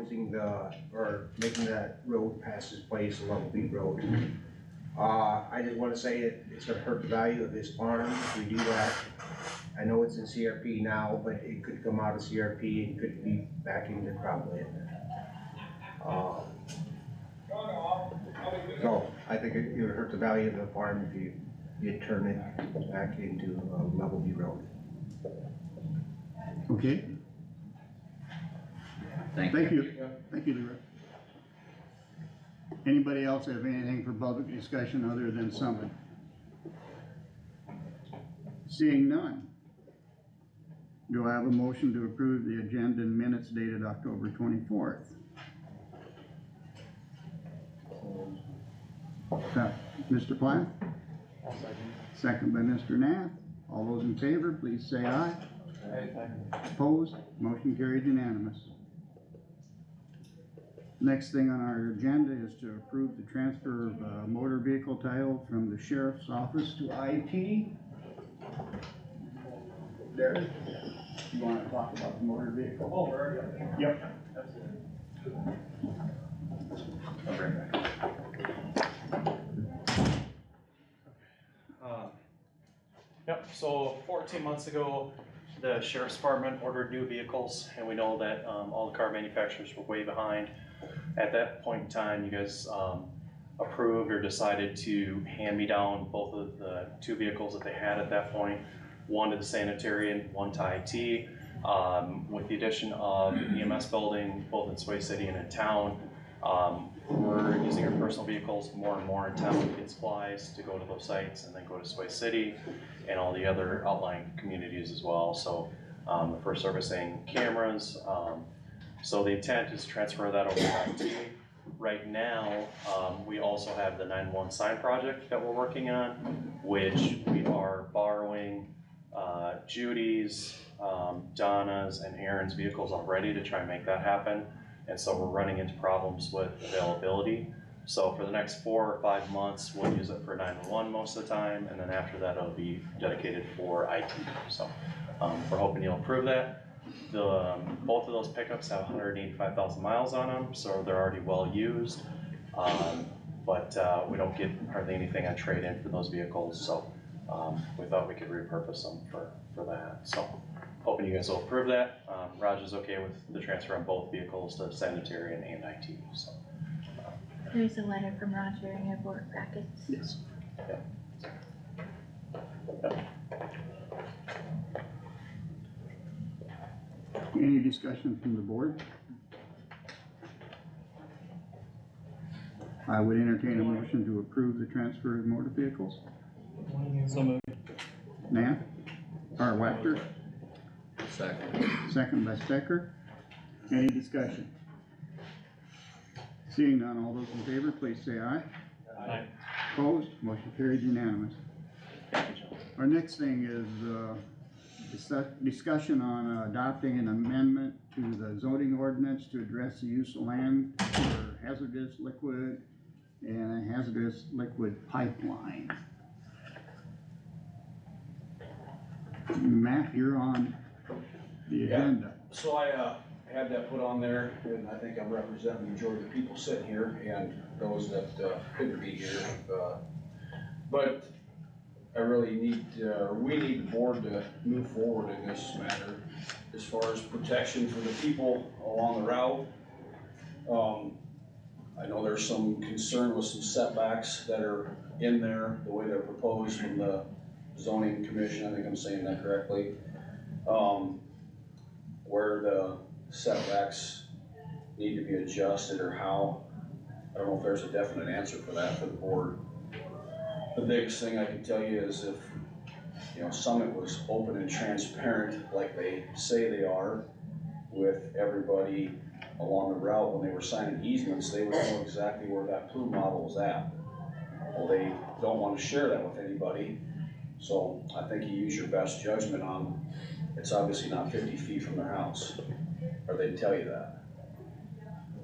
closing or making that road past his place a level B road. I just wanna say it's gonna hurt the value of his farm if we do that. I know it's in CRP now, but it could come out of CRP and could be back into cropland. So I think it would hurt the value of the farm if you turn it back into a level B road. Okay, Thank thank you. you, thank you, Leroy. Anybody else have anything for public discussion other than Summit? Seeing none. Do I have a motion to approve the agenda and minutes dated October 24th? Mr. Platt? Second by Mr. Nath. All those in favor, please say aye. Opposed? Motion carried unanimous. Next thing on our agenda is to approve the transfer of motor vehicle title from the sheriff's office to IT. Derek, you wanna talk about the motor vehicle? Oh, we're already up there. Yep. I'll bring it back. Yep, so 14 months ago, the sheriff's department ordered new vehicles, and we know that all the car manufacturers were way behind. At that point in time, you guys approved or decided to hand me down both of the two vehicles that they had at that point, one to the sanitarian, one to IT. With the addition of the EMS building, both in Sway City and in town, we're using our personal vehicles more and more in town to get supplies to go to those sites and then go to Sway City and all the other outlying communities as well. So for servicing cameras. So the intent is to transfer that over to IT. Right now, we also have the 911 sign project that we're working on, which we are borrowing Judy's, Donna's, and Aaron's vehicles already to try and make that happen. And so we're running into problems with availability. So for the next 4 or 5 months, we'll use it for 911 most of the time, and then after that, it'll be dedicated for IT. So we're hoping you'll approve that. Both of those pickups have 185,000 miles on them, so they're already well used. But we don't get hardly anything on trade-in for those vehicles, so we thought we could repurpose them for that. So hoping you guys will approve that. Raj is okay with the transfer on both vehicles to sanitarian and IT. So there's a letter from Roger in your board brackets. Yes. Yep. Any discussion from the board? I would entertain a motion to approve the transfer of motor vehicles. So moved. Nath, or Wactor, Second. second by Stecker. Any discussion? Seeing none, all those in favor, please say aye. Aye. Opposed, motion carried unanimous. Our next thing is, discussion on adopting an amendment to the zoning ordinance to address the use of land for hazardous liquid and a hazardous liquid pipeline. Matt, you're on the agenda. So I had that put on there, and I think I'm representing the majority of the people sitting here and those that couldn't be here. But I really need, we need the board to move forward in this matter as far as protection for the people along the route. I know there's some concern with some setbacks that are in there, the way they're proposed from the zoning commission, I think I'm saying that correctly. Where the setbacks need to be adjusted or how. I don't know if there's a definite answer for that for the board. The biggest thing I can tell you is if, Summit was open and transparent like they say they are with everybody along the route when they were signing easements, they would know exactly where that plume model was at. Well, they don't want to share that with anybody. So I think you use your best judgment on, it's obviously not 50 feet from their house, or they'd tell you that.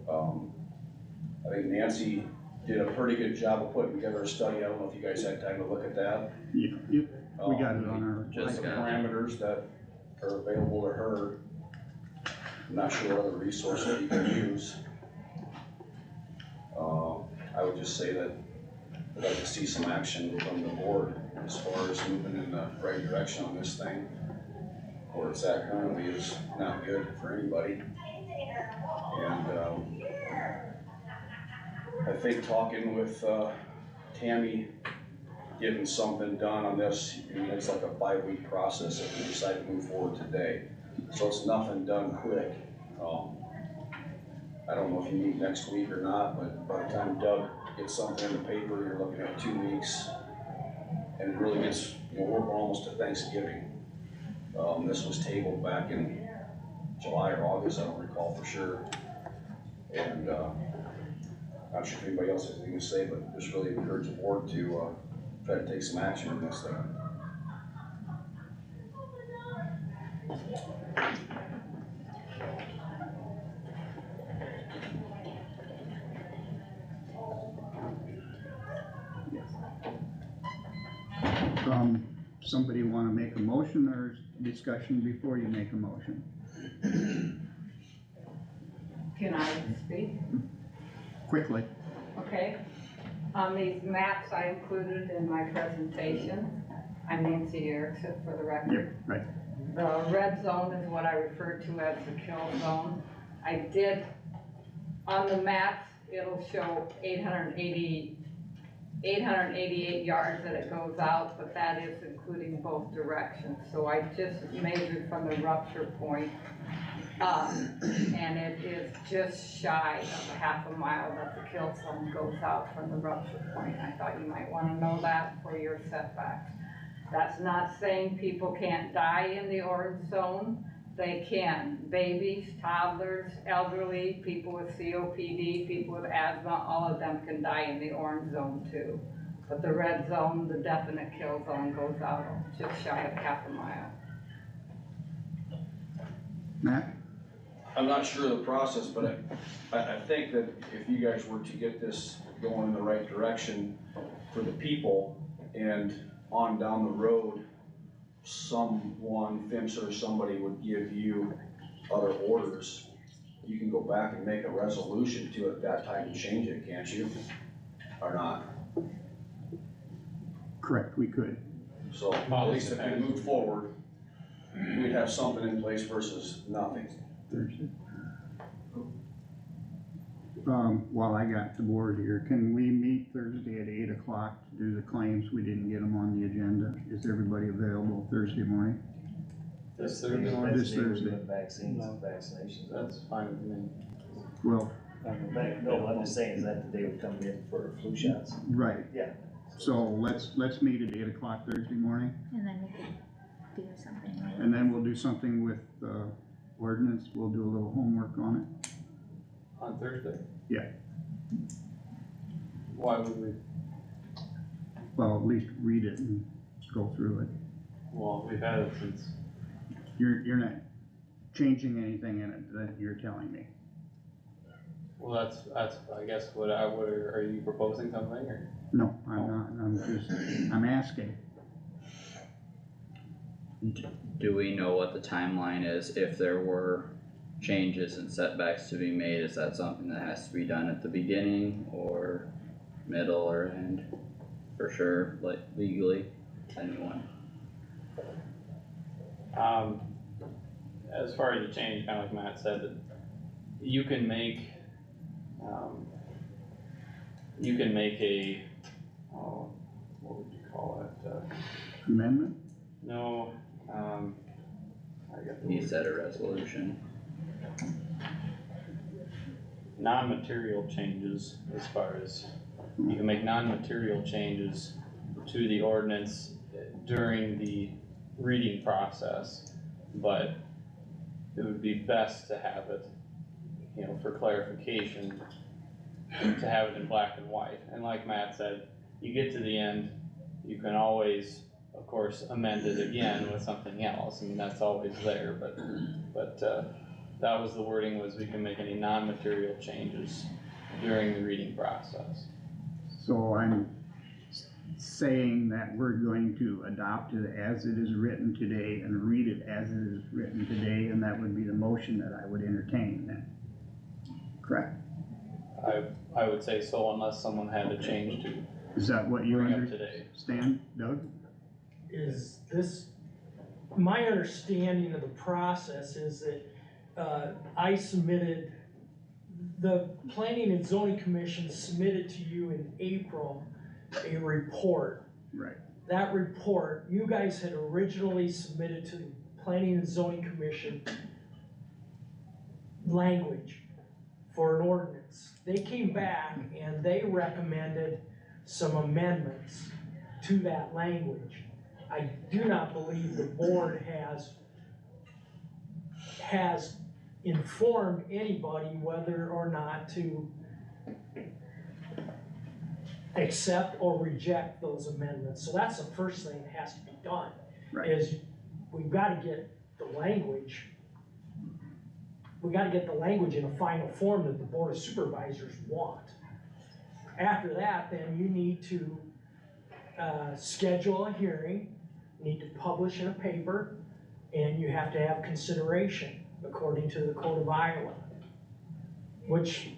I think Nancy did a pretty good job of putting together a study. I don't know if you guys had time to look at that. Yeah, we got it on our. Just The got it. parameters that are available to her. I'm not sure what other resources you can use. I would just say that I'd like to see some action from the board as far as moving in the right direction on this thing. Where it's at currently is not good for anybody. And, I think talking with, Tammy, getting something done on this, I mean, it's like a 5-week process if we decide to move forward today. So it's nothing done quick. I don't know if you meet next week or not, but by the time Doug gets something in the paper, you're looking at 2 weeks. And it really gets, you know, we're almost to Thanksgiving. This was tabled back in July or August, I don't recall for sure. And, not sure if anybody else has anything to say, but just really encourage the board to, try to take some action on this thing. Somebody wanna make a motion or discussion before you make a motion? Can I speak? Quickly. Okay. On these maps I included in my presentation, I'm Nancy Erickson for the record. Right. The red zone is what I refer to as the kill zone. I did, on the maps, it'll show 888 yards that it goes out, but that is including both directions. So I just measured from the rupture point, and it is just shy of a half a mile that the kill zone goes out from the rupture point. I thought you might wanna know that for your setbacks. That's not saying people can't die in the orange zone. They can. Babies, toddlers, elderly, people with COPD, people with asthma, all of them can die in the orange zone too. But the red zone, the definite kill zone, goes out just shy of half a mile. Matt? I'm not sure of the process, but I think that if you guys were to get this going in the right direction for the people and on down the road, someone, FIMSA or somebody would give you other orders, you can go back and make a resolution to it at that time and change it, can't you? Or not? Correct, we could. So at least if we move forward, we'd have something in place versus nothing. Thursday. While I got the board here, can we meet Thursday at 8 o'clock to do the claims? We didn't get them on the agenda. Is everybody available Thursday morning? This Thursday. This Thursday. Vaccines and vaccinations, that's fine with me. Well, No, I'm just saying, is that the day we come in for flu shots? right. Yeah. So let's meet at 8 o'clock Thursday morning, And then we could do something like. and then we'll do something with, ordinance. We'll do a little homework on it. On Thursday? Yeah. Why would we? Well, at least read it and go through it. Well, we've had it since. You're not changing anything in it that you're telling me. Well, that's, I guess, are you proposing something, or? No, I'm not. I'm asking. Do we know what the timeline is if there were changes and setbacks to be made? Is that something that has to be done at the beginning or middle or end? For sure, like legally, anyone? As far as the change, kinda like Matt said, that you can make a, what would you call it, Amendment? no, I got the He word. said a resolution. Non-material changes, as far as, you can make non-material changes to the ordinance during the reading process, but it would be best to have it, you know, for clarification, to have it in black and white. And like Matt said, you get to the end, you can always, of course, amend it again with something else. I mean, that's always there, but that was the wording, was we can make any non-material changes during the reading process. So I'm saying that we're going to adopt it as it is written today and read it as it is written today, and that would be the motion that I would entertain then. Correct? I would say so unless someone had to change to Is that what you bring up today. understand, Doug? Is this, my understanding of the process is that, I submitted, the Planning and Zoning Commission submitted to you in April a report. Right. That report, you guys had originally submitted to the Planning and Zoning Commission language for an ordinance. They came back and they recommended some amendments to that language. I do not believe the board has informed anybody whether or not to accept or reject those amendments. So that's the first thing that has to be done. Right. Is we've gotta get the language, we gotta get the language in a final form that the Board of Supervisors want. After that, then you need to, schedule a hearing, need to publish in a paper, and you have to have consideration according to the Code of Iowa. Which,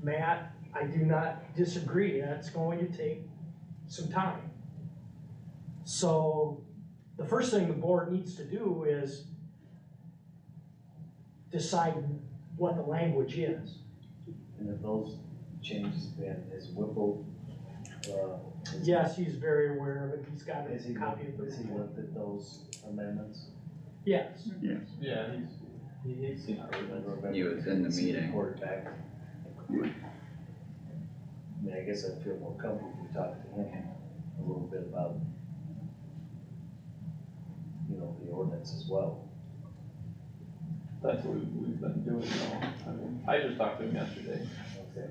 Matt, I do not disagree, that's going to take some time. So, the first thing the board needs to do is decide what the language is. And if those changes, then is Whipple, Yes, he's very aware of it, he's got has a he, copy of the has he report. looked at those amendments? Yes, Yes. Yeah, he's seen our ordinance. He was in the Has he meeting. reported back? I mean, I guess I'd feel more comfortable if we talked to him a little bit about, you know, the ordinance as well. That's what we've been doing though. I mean, I just talked to him yesterday. Okay.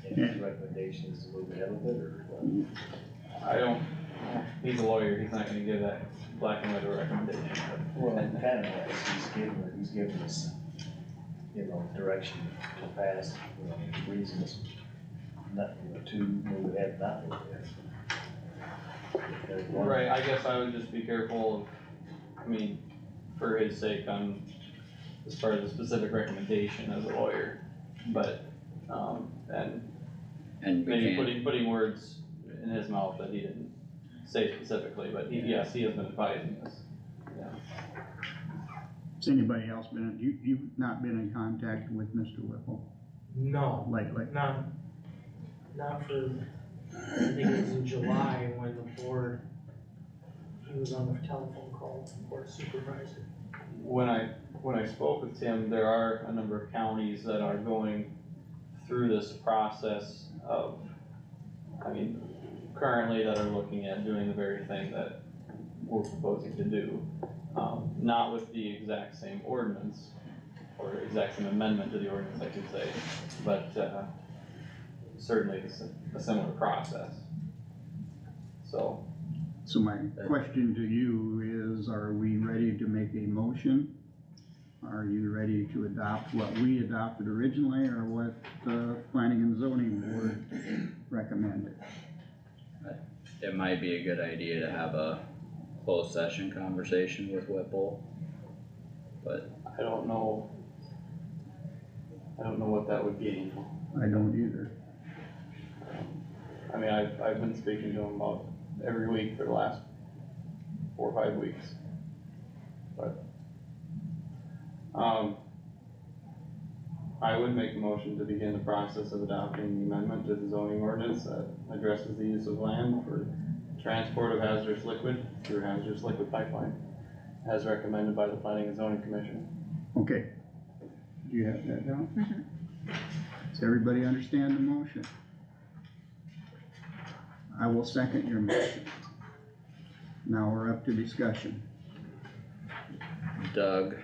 And his recommendation is to move ahead with it, or what? I don't, he's a lawyer, he's not gonna give that black and white recommendation. Well, kind of, he's given us, you know, direction to pass, you know, reasons, not, you know, to move ahead, not move ahead. If there's one- Right, I guess I would just be careful of, I mean, for his sake on, as far as the specific recommendation as a lawyer, but, and we maybe can't, putting words in his mouth that he didn't say specifically, but yes, he has been advising us, yeah. Has anybody else been, you've not been in contact with Mr. Whipple no, lately? not for, I think it was in July when the board, he was on the telephone call, board supervisor. When I spoke with Tim, there are a number of counties that are going through this process of, I mean, currently that are looking at doing the very thing that we're proposing to do. Not with the exact same ordinance, or exact same amendment to the ordinance, I should say, but, certainly it's a similar process. So, So my question to you is, are we ready to make a motion? Are you ready to adopt what we adopted originally, or what the Planning and Zoning Board recommended? it might be a good idea to have a closed session conversation with Whipple. But I don't know what that would be. I don't either. I mean, I've been speaking to him about every week for the last 4 or 5 weeks. But, I would make a motion to begin the process of adopting the amendment to the zoning ordinance that addresses the use of land for transport of hazardous liquid through hazardous liquid pipeline, as recommended by the Planning and Zoning Commission. Okay. Do you have that down? Does everybody understand the motion? I will second your motion. Now we're up to discussion. Doug,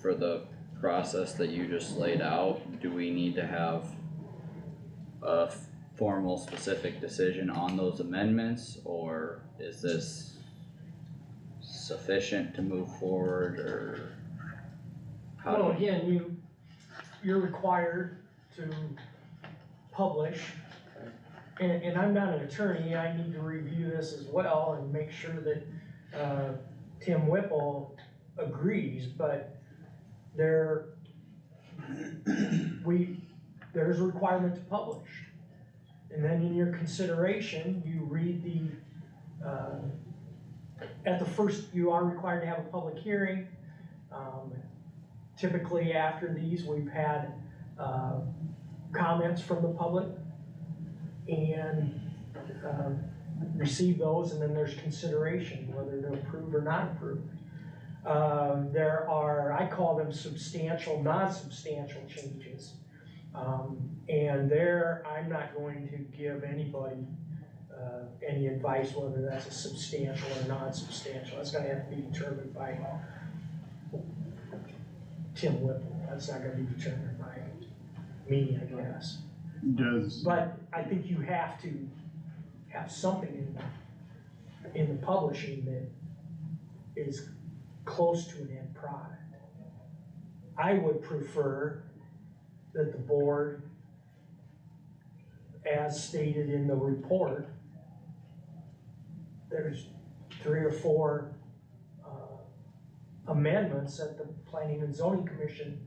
for the process that you just laid out, do we need to have a formal specific decision on those amendments, or is this sufficient to move forward, or how Well, do we? again, you're required to publish and I'm not an attorney, I need to review this as well and make sure that, Tim Whipple agrees, but there's a requirement to publish. And then in your consideration, you read at the first, you are required to have a public hearing. Typically after these, we've had, comments from the public and, receive those, and then there's consideration, whether to approve or not approve. There are, I call them substantial, non-substantial changes. And there, I'm not going to give anybody, any advice whether that's a substantial or non-substantial. That's gonna have to be determined by Tim Whipple. That's not gonna be determined by me, I guess. But I think you have to have something in the publishing that is close to an end product. I would prefer that the board, as stated in the report, there's 3 or 4 amendments that the Planning and Zoning Commission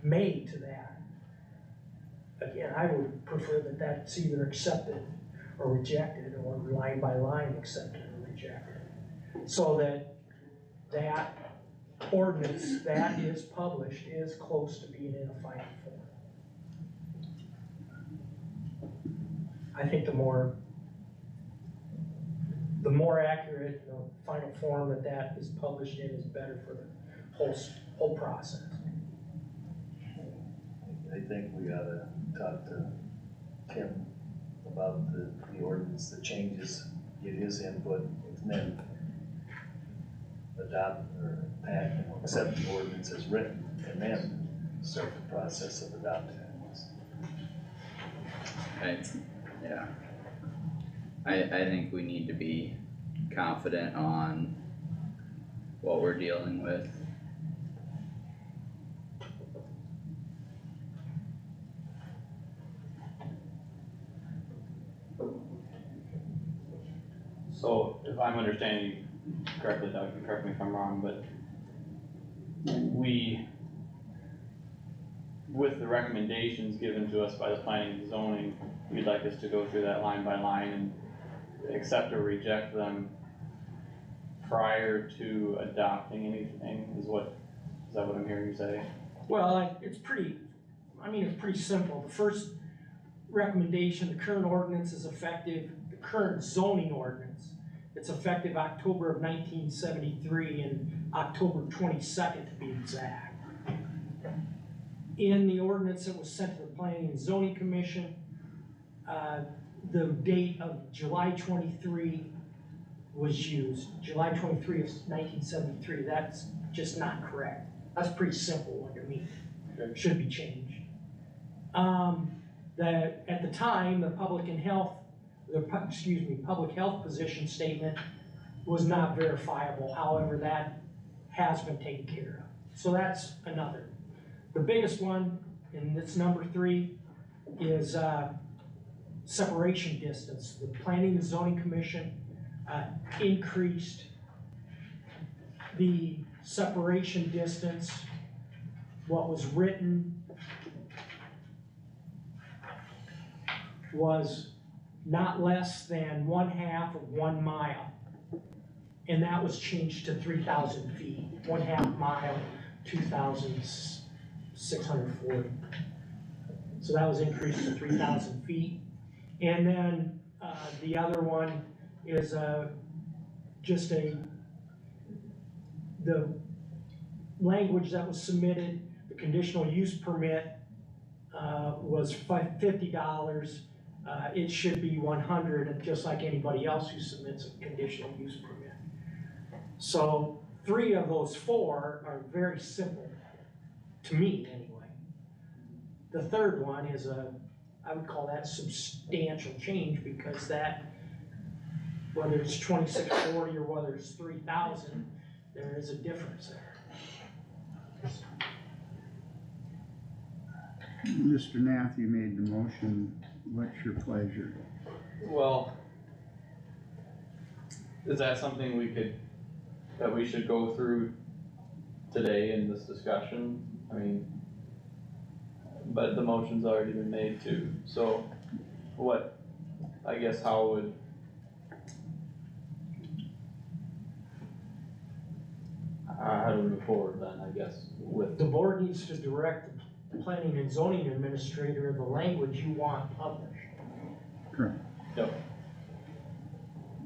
made to that. Again, I would prefer that that's either accepted or rejected, or line by line accepted or rejected. So that that ordinance that is published is close to being in a final form. I think the more accurate, the final form that is published in is better for the whole process. I think we oughta talk to Tim about the ordinance, the changes, get his input, and then adopt or accept the ordinance as written, and then start the process of adopting it. I think we need to be confident on what we're dealing with. So if I'm understanding correctly, Doug, and correct me if I'm wrong, but with the recommendations given to us by the planning and zoning, you'd like us to go through that line by line and accept or reject them prior to adopting anything, is that what I'm hearing you say? Well, it's pretty simple. The first recommendation, the current ordinance is effective, the current zoning ordinance, it's effective October of 1973 and October 22nd to be exact. In the ordinance that was sent to the Planning and Zoning Commission, the date of July 23 was used, July 23 of 1973. That's just not correct. That's a pretty simple one to me. Should be changed. At the time, the public health position statement was not verifiable. However, that has been taken care of. So that's another. The biggest one, and it's number 3, is separation distance. The Planning and Zoning Commission increased the separation distance. What was written was not less than 1/2 of 1 mile. And that was changed to 3,000 feet, 1/2 mile, 2,640. So that was increased to 3,000 feet. And then, the other one is, the language that was submitted, the conditional use permit, was $50. It should be $100, just like anybody else who submits a conditional use permit. So 3 of those 4 are very simple, to me anyway. The third one is I would call that substantial change, because that, whether it's 2640 or whether it's 3,000, there is a difference there. Mr. Nath, you made the motion. what's your pleasure? Well, is that something that we should go through today in this discussion? I mean, but the motion's already been made too, so how do we move forward then, I guess, with, The board needs to direct the planning and zoning administrator the language you want published. Correct. Yep.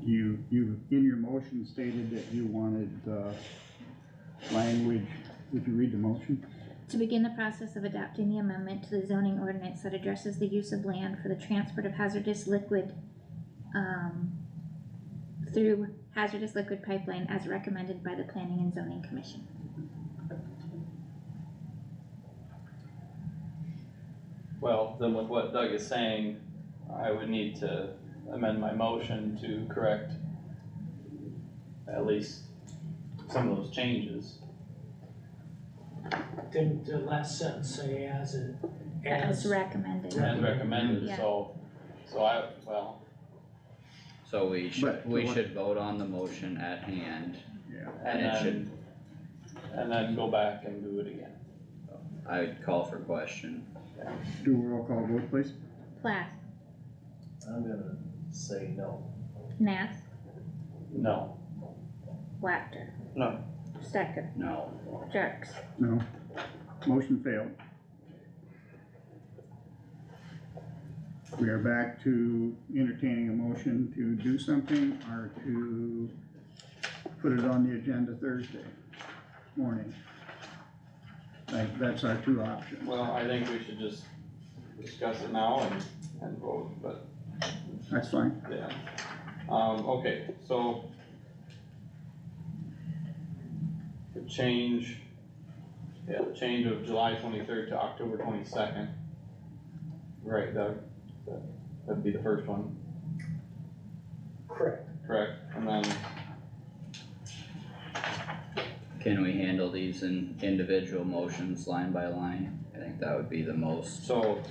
You, in your motion stated that you wanted, language, did you read the motion? To begin the process of adopting the amendment to the zoning ordinance that addresses the use of land for the transport of hazardous liquid, through hazardous liquid pipeline as recommended by the Planning and Zoning Commission. well, then with what Doug is saying, I would need to amend my motion to correct at least some of those changes. Didn't the last sentence say as Recommended. As recommended, Yeah. so So we But should vote on the motion at hand, Yeah. and it should, and then go back and do it again. I'd call for question. Do a roll call vote, please. Plath, I'm gonna say no. Nath, No. Wactor. No. Stecker, No, Jerks. No. Motion failed. We are back to entertaining a motion to do something or to put it on the agenda Thursday morning. Like, that's our two options. Well, I think we should just discuss it now and vote, but That's fine. yeah. Okay, so the change of July 23rd to October 22nd. Right, Doug? That'd be the first one, correct. correct? And then, can we handle these in individual motions line by line? I think that would be the most so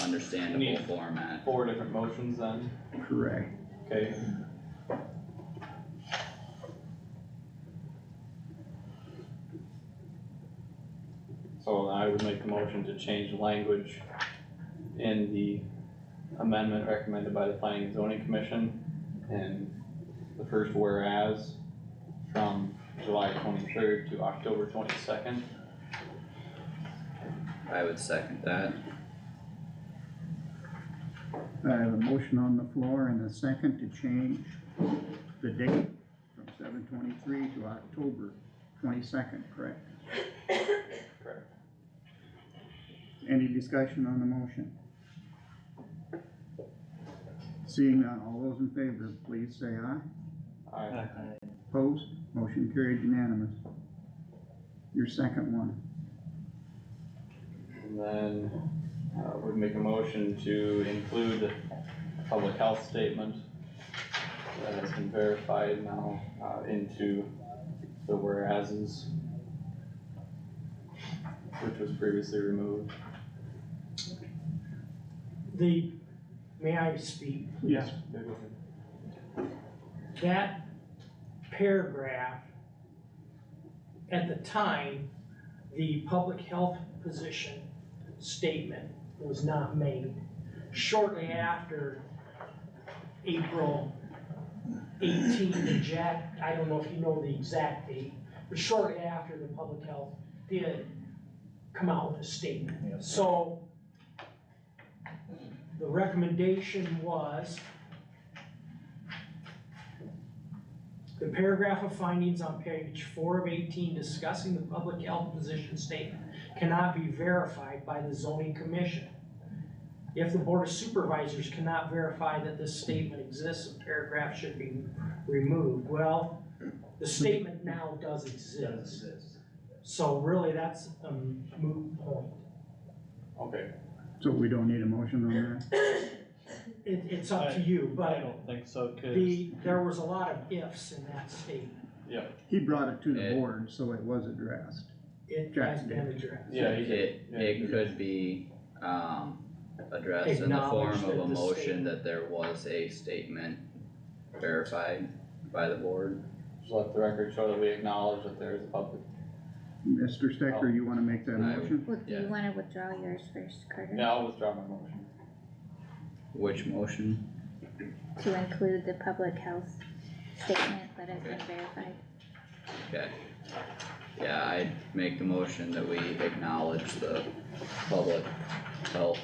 understandable Neat. format. 4 different motions then, Correct. okay? So I would make a motion to change the language in the amendment recommended by the Planning and Zoning Commission and the first whereas from July 23rd to October 22nd. I would second that. I have a motion on the floor and a second to change the date from 7/23 to October 22nd, correct? Correct. Any discussion on the motion? Seeing none, all those in favor, please say aye. Aye. Opposed? Motion carried unanimous. Your second one. And then, we'd make a motion to include the public health statement that has been verified now, into the whereases, which was previously removed. May I speak? Yes. Yeah, go ahead. That paragraph, at the time, the public health position statement was not made. Shortly after April 18th, and Jack, I don't know if you know the exact date, but shortly after the public health did come out with a statement. Yeah. So the recommendation was the paragraph of findings on page 4 of 18 discussing the public health position statement cannot be verified by the zoning commission. If the board of supervisors cannot verify that this statement exists, the paragraph should be removed. Well, the statement now does exist. So really, that's a moot point. Okay, So we don't need a motion on that? It's up to you, I but don't think so, cause. there was a lot of ifs in that statement. He brought it to the It- board, so it was addressed. It Jack has been did. addressed. yeah, he did. It could be, addressed in the form Acknowledge of that a the motion statement- that there was a statement verified by the board. Just let the record show that we acknowledge that there is a public. Mr. Stecker, you wanna make that I- motion? Well, do Yeah. you wanna withdraw yours first, Carter? Yeah, I'll withdraw my motion. Which motion? To include the public health statement that has been verified. Okay. Yeah, I make the motion that we acknowledge the public health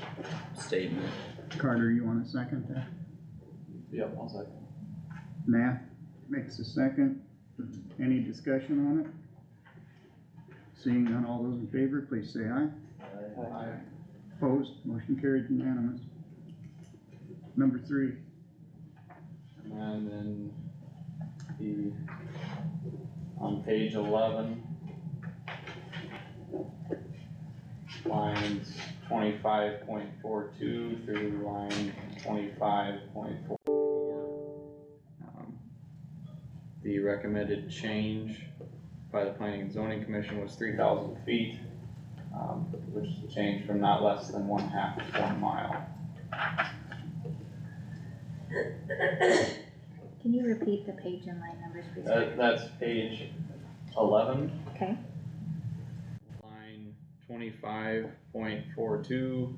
statement. Carter, you wanna second that? Yep, I'll second. Matt makes a second. Any discussion on it? Seeing none, all those in favor, please say aye. Aye. Opposed, motion carried unanimous. Number 3, And then on page 11, lines 25.42 through line 25.44. The recommended change by the planning and zoning commission was 3,000 feet, which is a change from not less than 1/2 of 1 mile. Can you repeat the page and line numbers, please? That's page 11. Okay, Line 25.42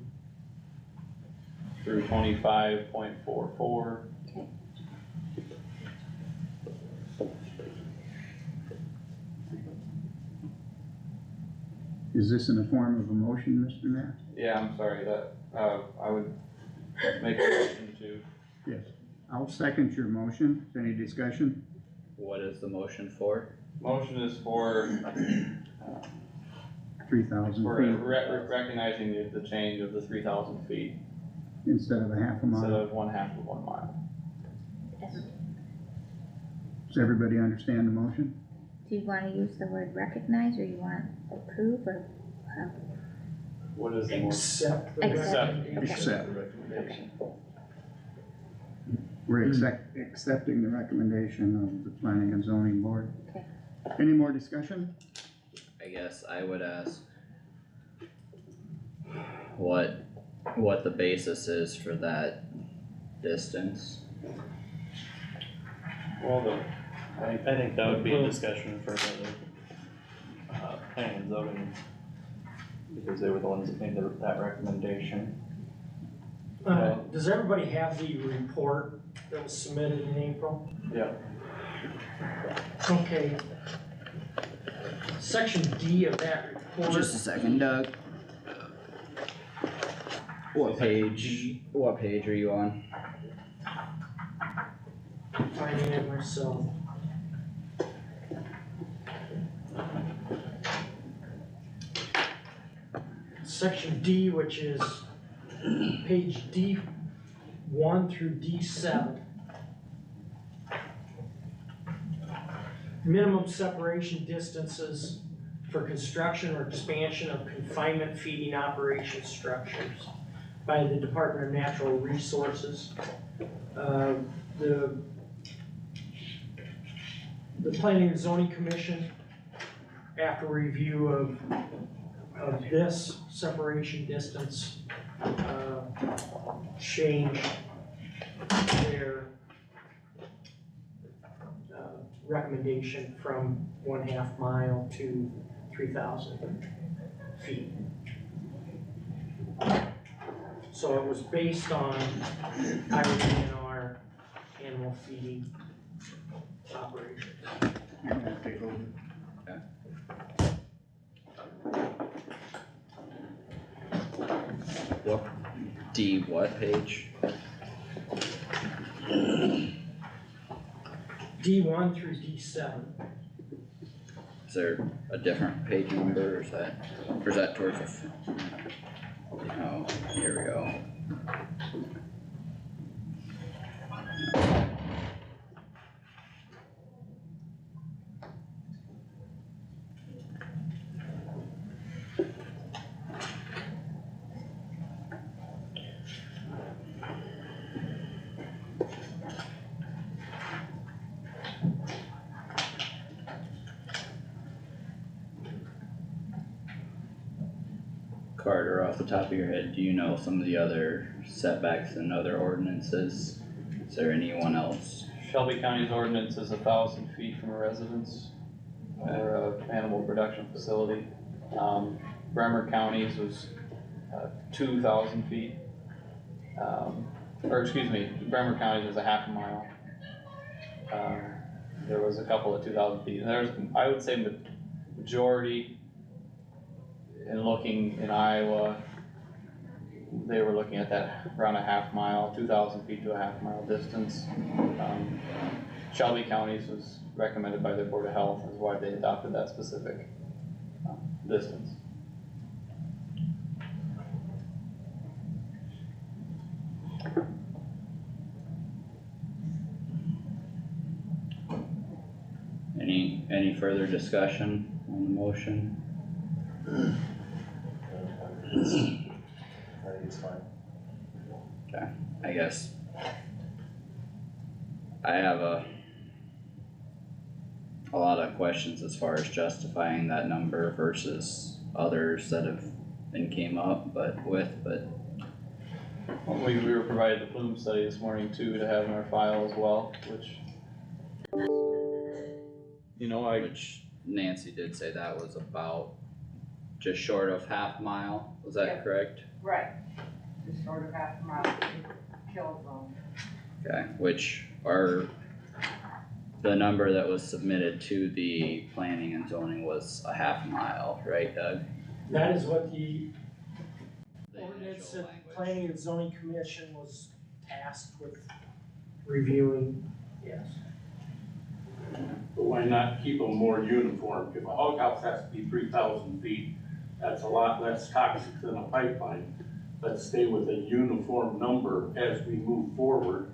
through 25.44. okay. is this in the form of a motion, Mr. Matt? Yeah, I'm sorry, that, I would make a motion to, Yes. I'll second your motion. Any discussion? What is the motion for? motion is for 3,000 for feet recognizing the change of the 3,000 feet instead of a half a instead mile. of 1/2 of 1 mile. Does everybody understand the motion? Do you wanna use the word recognize, or you want approve, or, What is the motion? Accept the Accept. recommendation. Accept. Recommendation. We're accepting the recommendation of the planning and zoning board. Okay. Any more discussion? I guess I would ask what the basis is for that distance. Well, I think that would be a discussion for the, planning and zoning, because they were the ones that made that recommendation. Does everybody have the report that was submitted in April? yeah, Okay. Section D of that report. Just a second, Doug. What page are you on? Finding it myself. Section D, which is page D1 through D7. Minimum separation distances for construction or expansion of confinement feeding operation structures by the Department of Natural Resources. The Planning and Zoning Commission, after review of this separation distance, changed their recommendation from 1/2 mile to 3,000 feet. So it was based on IRDNR animal feeding operations. You're gonna take over. What, D what page? D1 through D7. Is there a different page number, or is that towards the? Oh, here we go. Carter, Carter, off the top of your head, do you know some of the other setbacks and other ordinances? Is there anyone else? Shelby County's ordinance is 1,000 feet from a residence or a animal production facility. Bremer County's was 2,000 feet. Bremer County's was a half a mile. There was a couple of 2,000 feet, and there's, I would say, majority in looking in Iowa, they were looking at that around a half mile, 2,000 feet to a half mile distance. Shelby County's was recommended by their Board of Health, is why they adopted that specific distance. Any further discussion on the motion? I think it's fine. Okay, I guess I have a lot of questions as far as justifying that number versus others that have been came up, but We were provided the plume study this morning too, to have in our file as well, which, you know, which Nancy did say that was about just short of half mile, was that Yeah. correct? Right, just short of half a mile kill zone. Okay, which are, the number that was submitted to the planning and zoning was a half mile, right, Doug? That is what the The ordinance initial that language. Planning and Zoning Commission was tasked with reviewing, yes. But why not keep them more uniform? If a hog house has to be 3,000 feet, that's a lot less toxic than a pipeline. Let's stay with a uniform number as we move forward,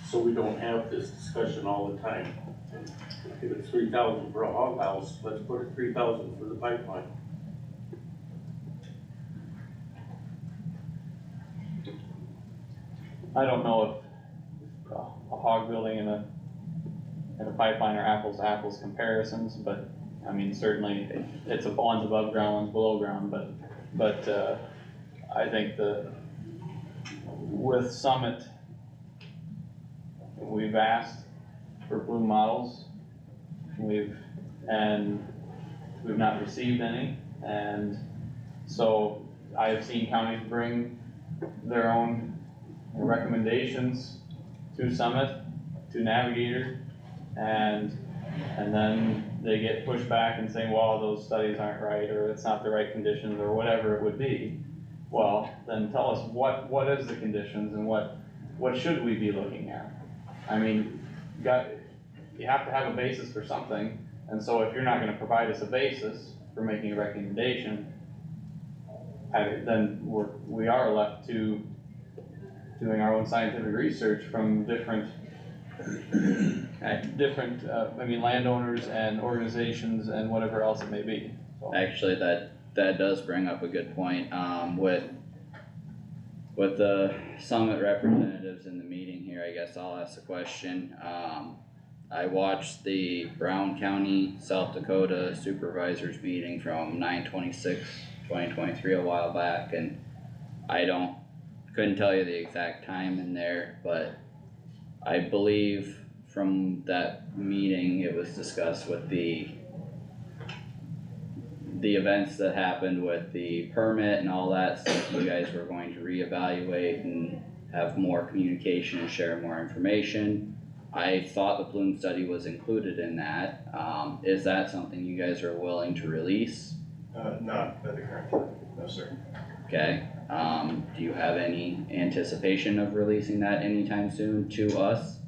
so we don't have this discussion all the time. If it's 3,000 for a hog house, let's put it 3,000 for the pipeline. I don't know if a hog building and a pipeline are apples to apples comparisons, but I mean, certainly it's one's above ground, one's below ground, but I think with Summit, we've asked for plume models, we've not received any, and so I have seen counties bring their own recommendations to Summit, to Navigator, and then they get pushed back and saying, well, those studies aren't right, or it's not the right conditions, or whatever it would be. Well, then tell us what is the conditions and what should we be looking at? I mean, you have to have a basis for something, and so if you're not gonna provide us a basis for making a recommendation, then we are left to doing our own scientific research from different landowners and organizations and whatever else it may be. So. Actually, that does bring up a good point, with the Summit representatives in the meeting here, I guess I'll ask the question. I watched the Brown County, South Dakota Supervisors meeting from 9/26/2023 a while back, and couldn't tell you the exact time in there, but I believe from that meeting, it was discussed with the events that happened with the permit and all that stuff. You guys were going to reevaluate and have more communication and share more information. I thought the plume study was included in that. Is that something you guys are willing to release? Not at the current time, no sir. Okay, do you have any anticipation of releasing that anytime soon to us?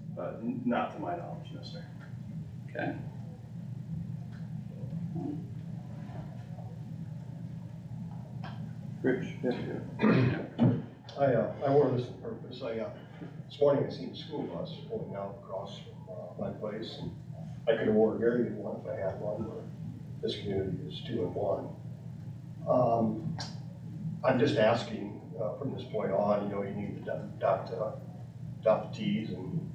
Not to my knowledge, no sir. Okay. Rich? I wore this on purpose. This morning I seen a school bus pulling out across my place, and I could have wore a very good one if I had one, but this community is 2 and 1. I'm just asking, from this point on, you need to dot the Ts and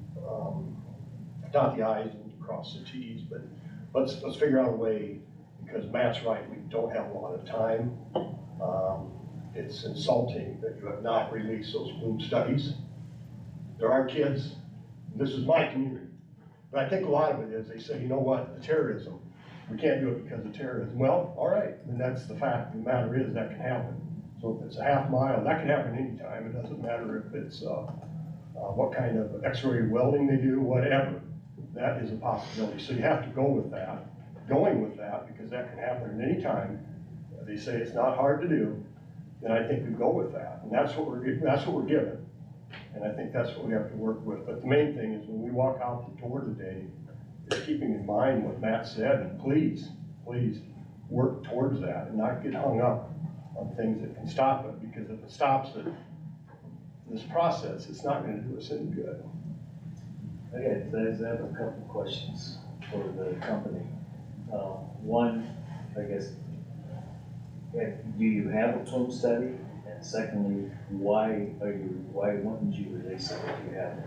dot the Is and cross the Ts, but let's figure out a way, because Matt's right, we don't have a lot of time. it's insulting that you have not released those plume studies. There are kids, this is my community, but I think a lot of it is they say, you know what, the terrorism, we can't do it because of terrorism. Well, all right, then that's the fact of the matter is that can happen. So if it's a half mile, that can happen anytime. It doesn't matter if it's what kind of x-ray welding they do, whatever. That is a possibility. So you have to go with that, going with that, because that can happen at any time. They say it's not hard to do, then I think we go with that. And that's what we're given. And I think that's what we have to work with. But the main thing is when we walk out the door today, is keeping in mind what Matt said, and please work towards that and not get hung up on things that can stop it, because if it stops it, this process, it's not gonna do us any good. Okay, I have a couple of questions for the company. One, I guess, do you have a plume study? And secondly, why wouldn't you release it if you have it?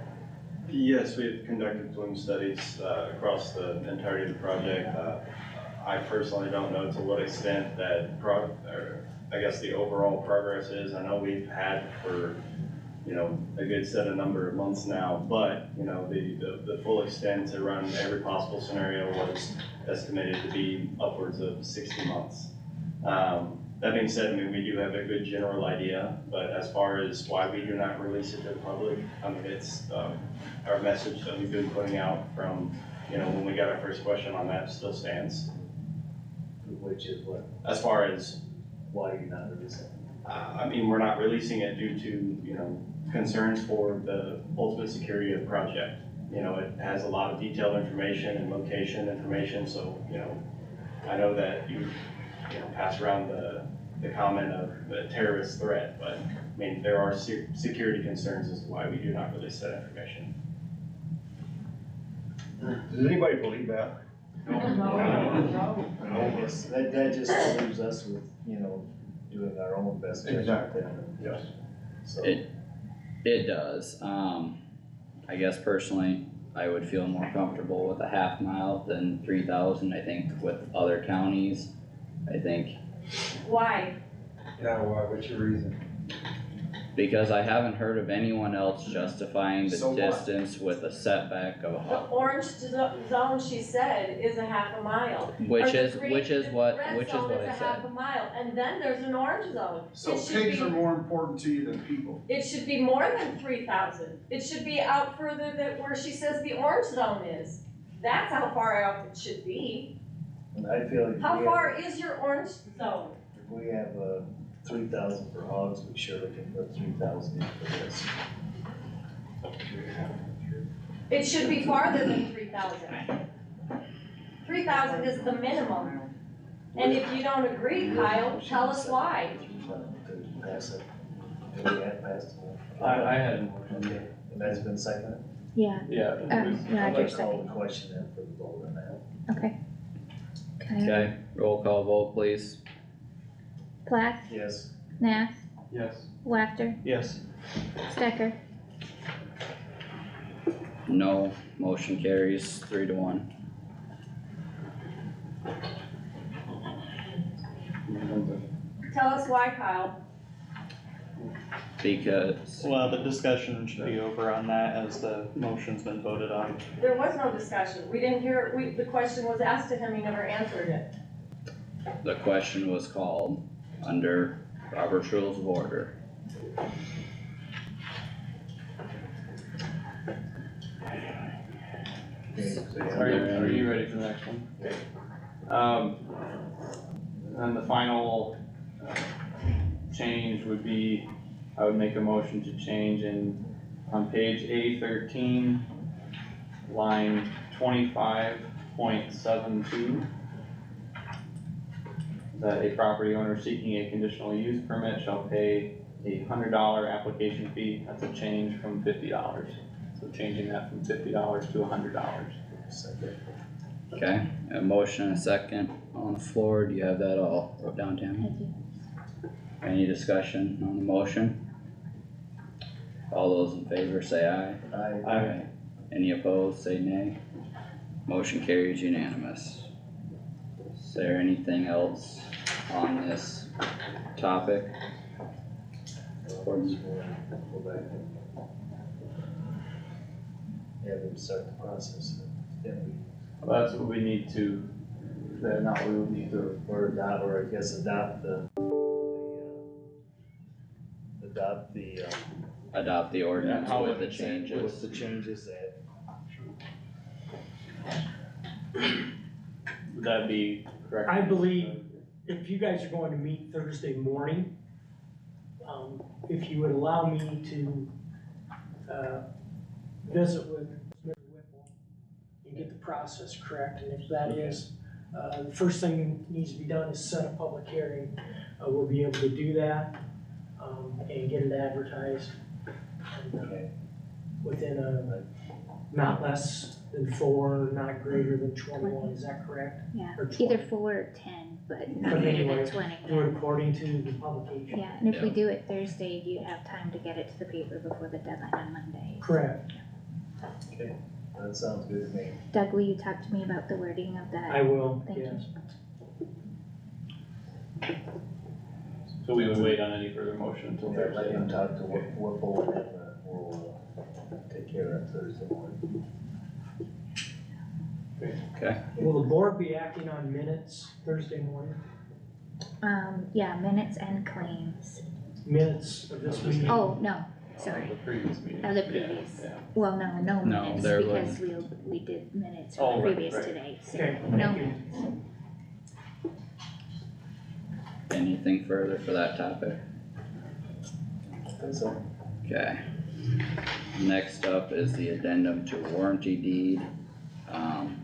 Yes, we've conducted plume studies across the entirety of the project. I personally don't know to what extent that I guess the overall progress is. I know we've had for, you know, a good set of number of months now, but, you know, the full extent to run every possible scenario was estimated to be upwards of 60 months. That being said, I mean, we do have a good general idea, but as far as why we do not release it to the public, I mean, it's our message that we've been putting out from, you know, when we got our first question on that still stands. Which is what? As far as why are you not releasing it? I mean, we're not releasing it due to, you know, concerns for the ultimate security of the project. You know, it has a lot of detailed information and location information, so, you know, I know that you know, pass around the comment of the terrorist threat, but I mean, there are security concerns as to why we do not release that information. Does anybody believe that? I guess that just leaves us with, you know, doing our own best judgment. Exactly. Yes. So. It does, I guess personally, I would feel more comfortable with a half mile than 3,000, I think with other counties, I think. Why? Yeah, why, what's your reason? Because I haven't heard of anyone else justifying the So what? distance with a setback of The orange zone, she said, is a half a mile. Or the green- which is what red I zone is a half said. a mile, and then there's an orange zone. So It should pigs be- are more important to you than people. It should be more than 3,000. It should be out further than where she says the orange zone is. That's how far out it should be. And I feel like How far is your orange zone? if we have 3,000 for hogs, we surely can put 3,000 in for this. It should be farther than 3,000. 3,000 is the minimum. And if you don't agree, Kyle, tell us why. To pass it. Do we have passed it? I had, Okay, and that's been seconded? Yeah, yeah. I'm Roger gonna call second, the question then for the vote on that. okay. Okay, roll call vote please. Plath, Yes. Nath, Yes. Wactor, Yes. Stecker, No, motion carries 3-1. Tell us why, Kyle. Because, Well, the discussion should be over on that as the motion's been voted on. There was no discussion. We didn't hear, the question was asked to him, he never answered it. the question was called under Robert's Rules of Order. Are you ready for the next one? And the final change would be, I would make a motion to change on page A13, line 25.72. That a property owner seeking a conditional use permit shall pay a $100 application fee. That's a change from $50. So changing that from $50 to $100. Okay, a motion and a second on the floor. Do you have that all wrote down, Tammy? I do. Any discussion on the motion? All those in favor say aye. Aye. Any opposed, say nay. Motion carries unanimous. Is there anything else on this topic? Sports, we'll go back and have them start the process, then Well, that's what we need to, then now we will need to, we, or adopt, or I guess adopt adopt the ordinance how with the it- changes. with the changes that, would that be correct? I believe if you guys are going to meet Thursday morning, if you would allow me to, visit with Mr. Whipple and get the process correct, and if that is, the first thing that needs to be done is set a public hearing. We'll be able to do that, and get it advertised. And, okay, within not less than 4, not greater than 21, is that correct? Yeah, Or either 20. 4 or 10, but not But greater anyway, than 20. do it according to the publication. Yeah, and if we do it Thursday, you'd have time to get it to the paper before the deadline on Monday. Correct. okay, that sounds good to me. Doug, will you talk to me about the wording of that? I will, Thank you. yes. So we would wait on any further motion until Yeah, let Thursday. him talk to Whipple, and then we'll, take care of it Thursday morning. Okay, Will the board be acting on minutes Thursday morning? Yeah, minutes and claims. Minutes of this meeting? Oh, no, sorry, The previous meeting. of the previous. Yeah. Well, no No, minutes, there because we did minutes Oh, from the right, previous right. today, so, Okay, no thank you. minutes. anything further for that topic? I think so. Okay. Next up is the addendum to warranty deed.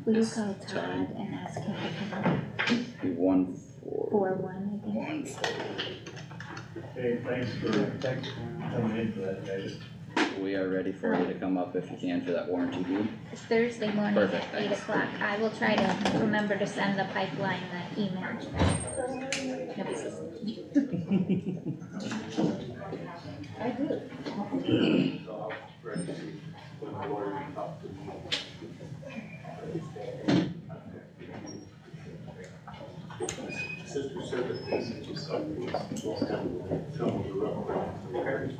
Will you it's call Todd tied- and ask him to come up? be 1-4. 4-1, I think. Okay, thanks for coming in for that, guys. We are ready for you to come up if you can for that warranty deed. It's Thursday morning at Perfect, 8 thanks. o'clock. I will try to remember to send the pipeline the email. Nobody's listening. I do. So I'll ready to see when the lawyer can talk to me. Sister said that this is just something that's some of the reference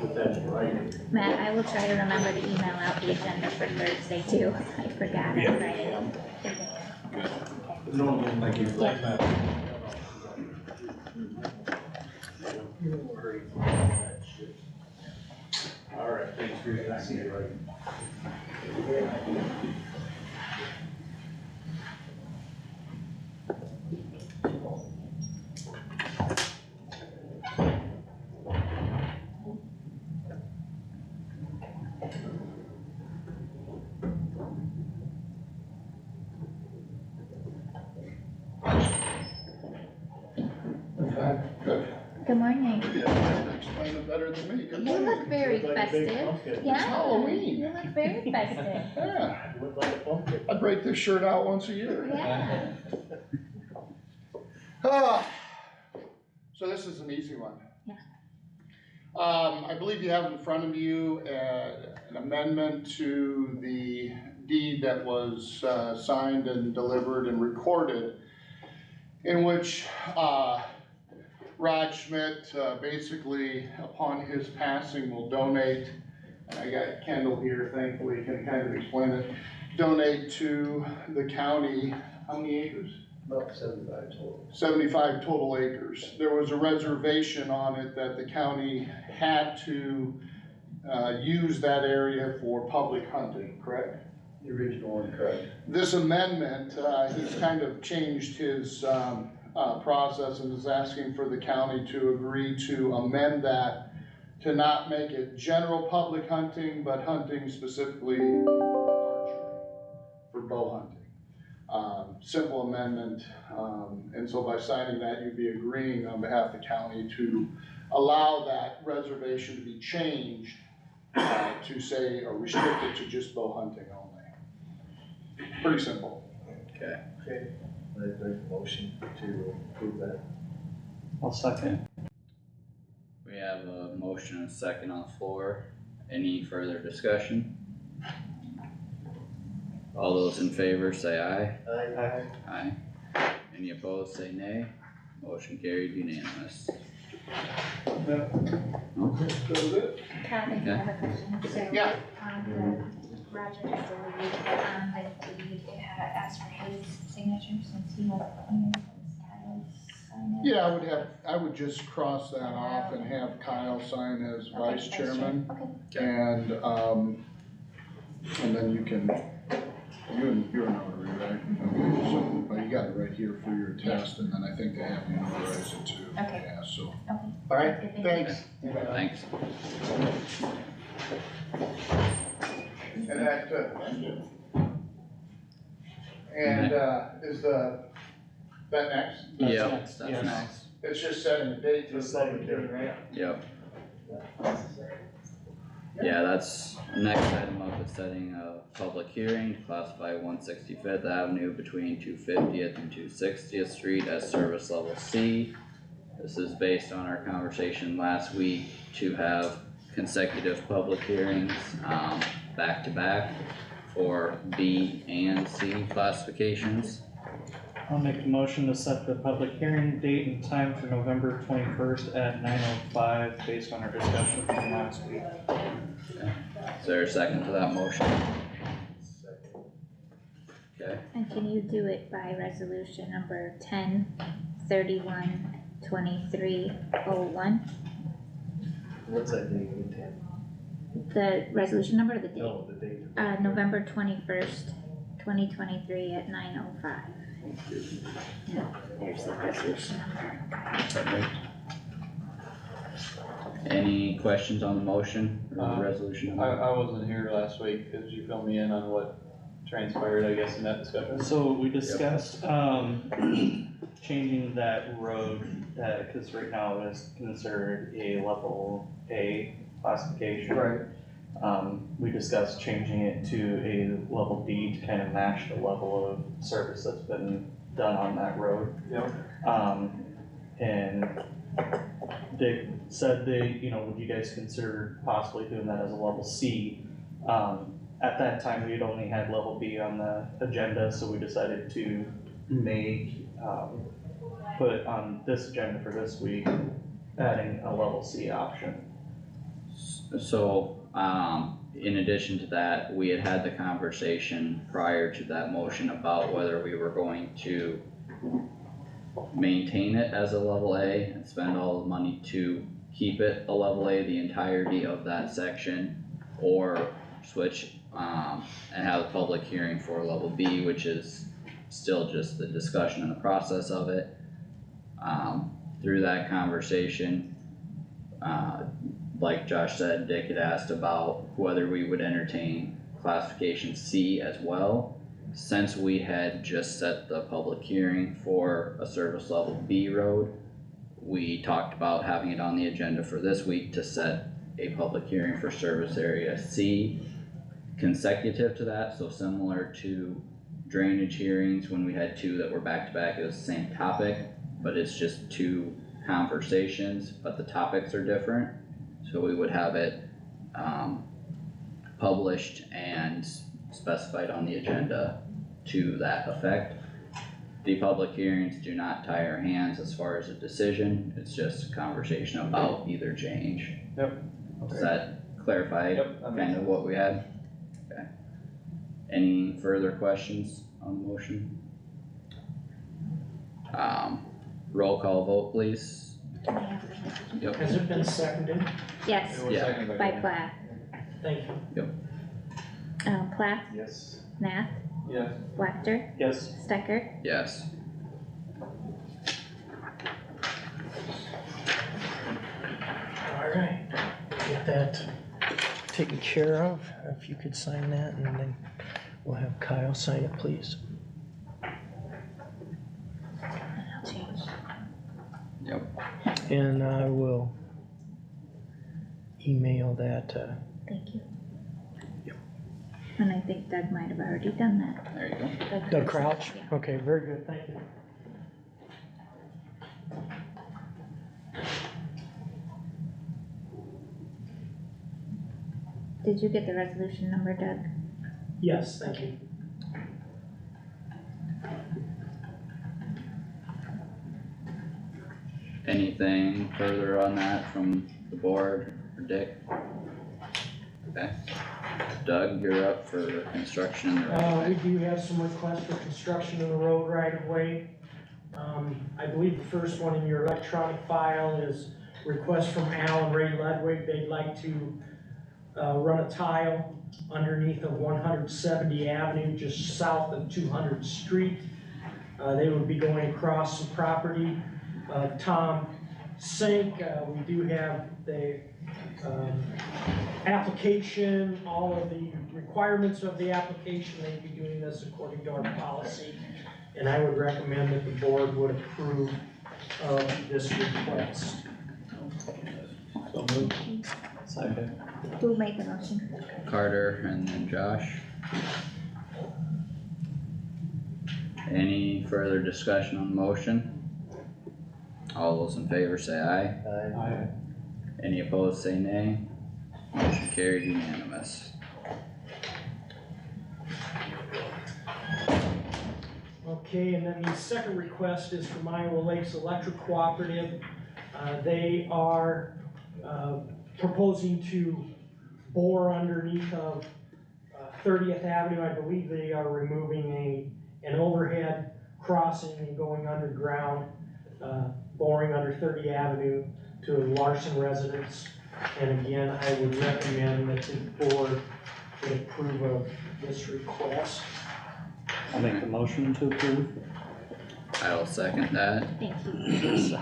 Put that in writing. Matt, I will try to remember to email out the agenda for Thursday too. I forgot on Friday. No, thank you. Yeah. All right, thanks for your time. Good morning. Explain it better than me. Good You look morning. very Look like a big festive. pumpkin. It's Yeah, Halloween. you look very festive. Yeah, Look like a pumpkin. I break this shirt out once a year. Yeah. Ah, so this is an easy one. Yeah. I believe you have in front of you an amendment to the deed that was signed and delivered and recorded, in which Rod Schmidt basically, upon his passing, will donate, and I got Kendall here, thankfully, can kind of explain it, donate to the county, how many acres? About 75 total. 75 total acres. There was a reservation on it that the county had to use that area for public hunting, correct? The original one, correct. This amendment, he's kind of changed his process and is asking for the county to agree to amend that to not make it general public hunting, but hunting specifically archery for bow hunting. Simple amendment, and so by signing that, you'd be agreeing on behalf of the county to allow that reservation to be changed to say, or restricted to just bow hunting only. Pretty simple. Okay. Okay. I make a motion to approve that. I'll second. We have a motion and a second on the floor. Any further discussion? All those in favor say aye. Aye. Aye. Any opposed say nay. Motion carried unanimous. Kyle, I do have a question, so. Yeah. On the Roger just deleted, on the deed, it had asked for his signature since he wasn't here, does Kyle sign it? Yeah, I would just cross that off and have Kyle sign as Okay, vice chairman. Okay. And then you can, you're a notary, right? Okay, so, but you got it right here for your test, and then I think they have you notarize it too. Okay. Yeah, so. All right, Good, thanks. Thanks. And that, is that next? Yep, that's next. It's just setting the date for the public hearing, right? Yep. Yeah, that's, next item up is setting a public hearing to classify 165th Avenue between 250th and 260th Street as service level C. This is based on our conversation last week to have consecutive public hearings, back to back for B and C classifications. I'll make a motion to set the public hearing date and time for November 21st at 9:05 based on our discussion from last week. Is there a second to that motion? Okay, And can you do it by resolution number 10/31/23/01? What's that date, Tim? The resolution number or the date? No, the date. November 21st, 2023 at 9:05. Yeah, there's the resolution number. any questions on the motion or the resolution? I wasn't here last week, could you fill me in on what transpired, I guess, in that discussion? So we discussed, changing that road, cause right now it is considered a level A classification. Right. We discussed changing it to a level D to kind of match the level of service that's been done on that road. Yep. And Dick said would you guys consider possibly doing that as a level C? At that time, we had only had level B on the agenda, so we decided to make, put on this agenda for this week, adding a level C option. So, in addition to that, we had the conversation prior to that motion about whether we were going to maintain it as a level A and spend all the money to keep it a level A, the entirety of that section, or switch, and have a public hearing for level B, which is still just the discussion and the process of it. Through that conversation, like Josh said, Dick had asked about whether we would entertain classification C as well. Since we had just set the public hearing for a service level B road, we talked about having it on the agenda for this week to set a public hearing for service area C consecutive to that, so similar to drainage hearings when we had two that were back to back, it was the same topic, but it's just two conversations, but the topics are different. So we would have it, published and specified on the agenda to that effect. The public hearings do not tie our hands as far as a decision, it's just a conversation about either change. Yep. Does that clarify Yep, that makes kind of sense. what we had? Okay. Any further questions on the motion? Roll call vote, please. Can I have the resolution? Yep. Has it been seconded? Yes, It was Yeah. seconded by Gordon. Plath. Thank you. Plath, Yes. Nath, Yes. Wactor, Yes. Stecker. Yes. Alright, get that taken care of. If you could sign that and then we'll have Kyle sign it, please. I'll change. Yep. And I will email that, Thank you. And I think Doug might have already done that. There you go. Doug Crouch? Yeah. Okay, very good, thank you. Did you get the resolution number, Doug? Yes, thank you. Any Anything further on that from the board or Dick? Okay. Doug, you're up for construction in the right of We way. do have some requests for construction in the road right of way. I believe the first one in your electronic file is request from Al and Ray Ludwig. They'd like to, run a tile underneath of 170 Avenue, just south of 200th Street. They would be going across some property of Tom Sink. We do have the, application, all of the requirements of the application. They'd be doing this according to our policy. And I would recommend that the board would approve of this request. So moved. Second. Who made the motion? Carter and then Josh. Any further discussion on the motion? All those in favor say aye. Aye. Any opposed say nay. Motion carried unanimous. Okay, and then the second request is from Iowa Lakes Electric Cooperative. They are proposing to bore underneath of 30th Avenue. I believe they are removing an overhead crossing and going underground, boring under 30th Avenue to a Larson residence. And again, I would recommend that the board would approve of this request. I'll make the motion to approve. I'll second that. Thank you.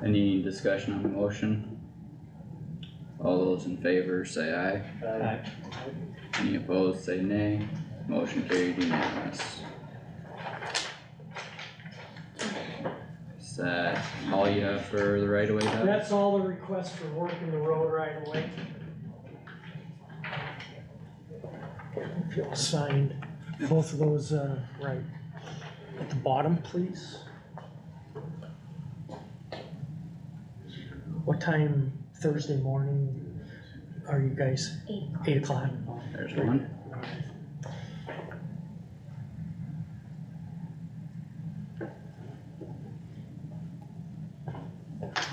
Any discussion on the motion? All those in favor say aye. Aye. Any opposed say nay. Motion carried unanimous. Is that all you have for the right of way, Doug? That's all the requests for work in the road right away. If you'll sign both of those, right at the bottom, please. What time Thursday morning are you guys? 8 o'clock. There's one.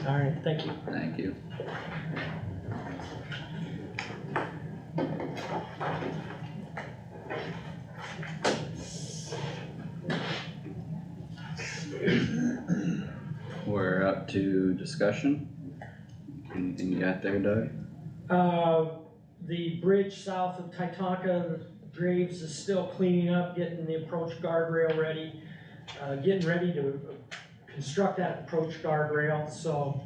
All right, thank you. Thank you. We're up to discussion. Anything you got there, Doug? The bridge south of Titanca, Graves is still cleaning up, getting the approach guardrail ready, getting ready to construct that approach guardrail, so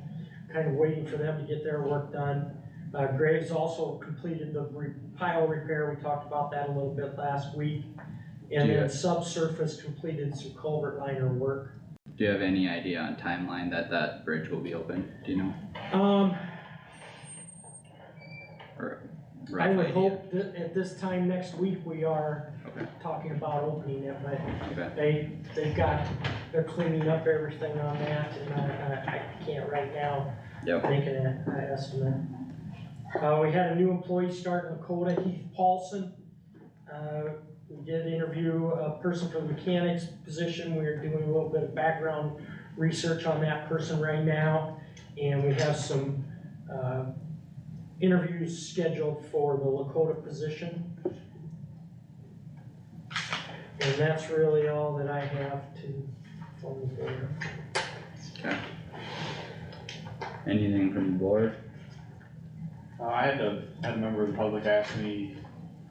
kind of waiting for them to get their work done. Graves also completed the pile repair, we talked about that a little bit last week. And Yeah. then subsurface completed some culvert liner work. Do you have any idea on timeline that bridge will be open? Do you know? Or rough I would idea? hope that at this time next week, we are Okay. talking about opening it, but Okay. they're cleaning up everything on that, and I can't right now Yep. make an estimate. We had a new employee start in Lakota, Heath Paulson. We did interview a person for the mechanics position, we're doing a little bit of background research on that person right now, and we have some, interviews scheduled for the Lakota position. And that's really all that I have to, from the board. Okay. Anything from the board? I had a member of the public ask me,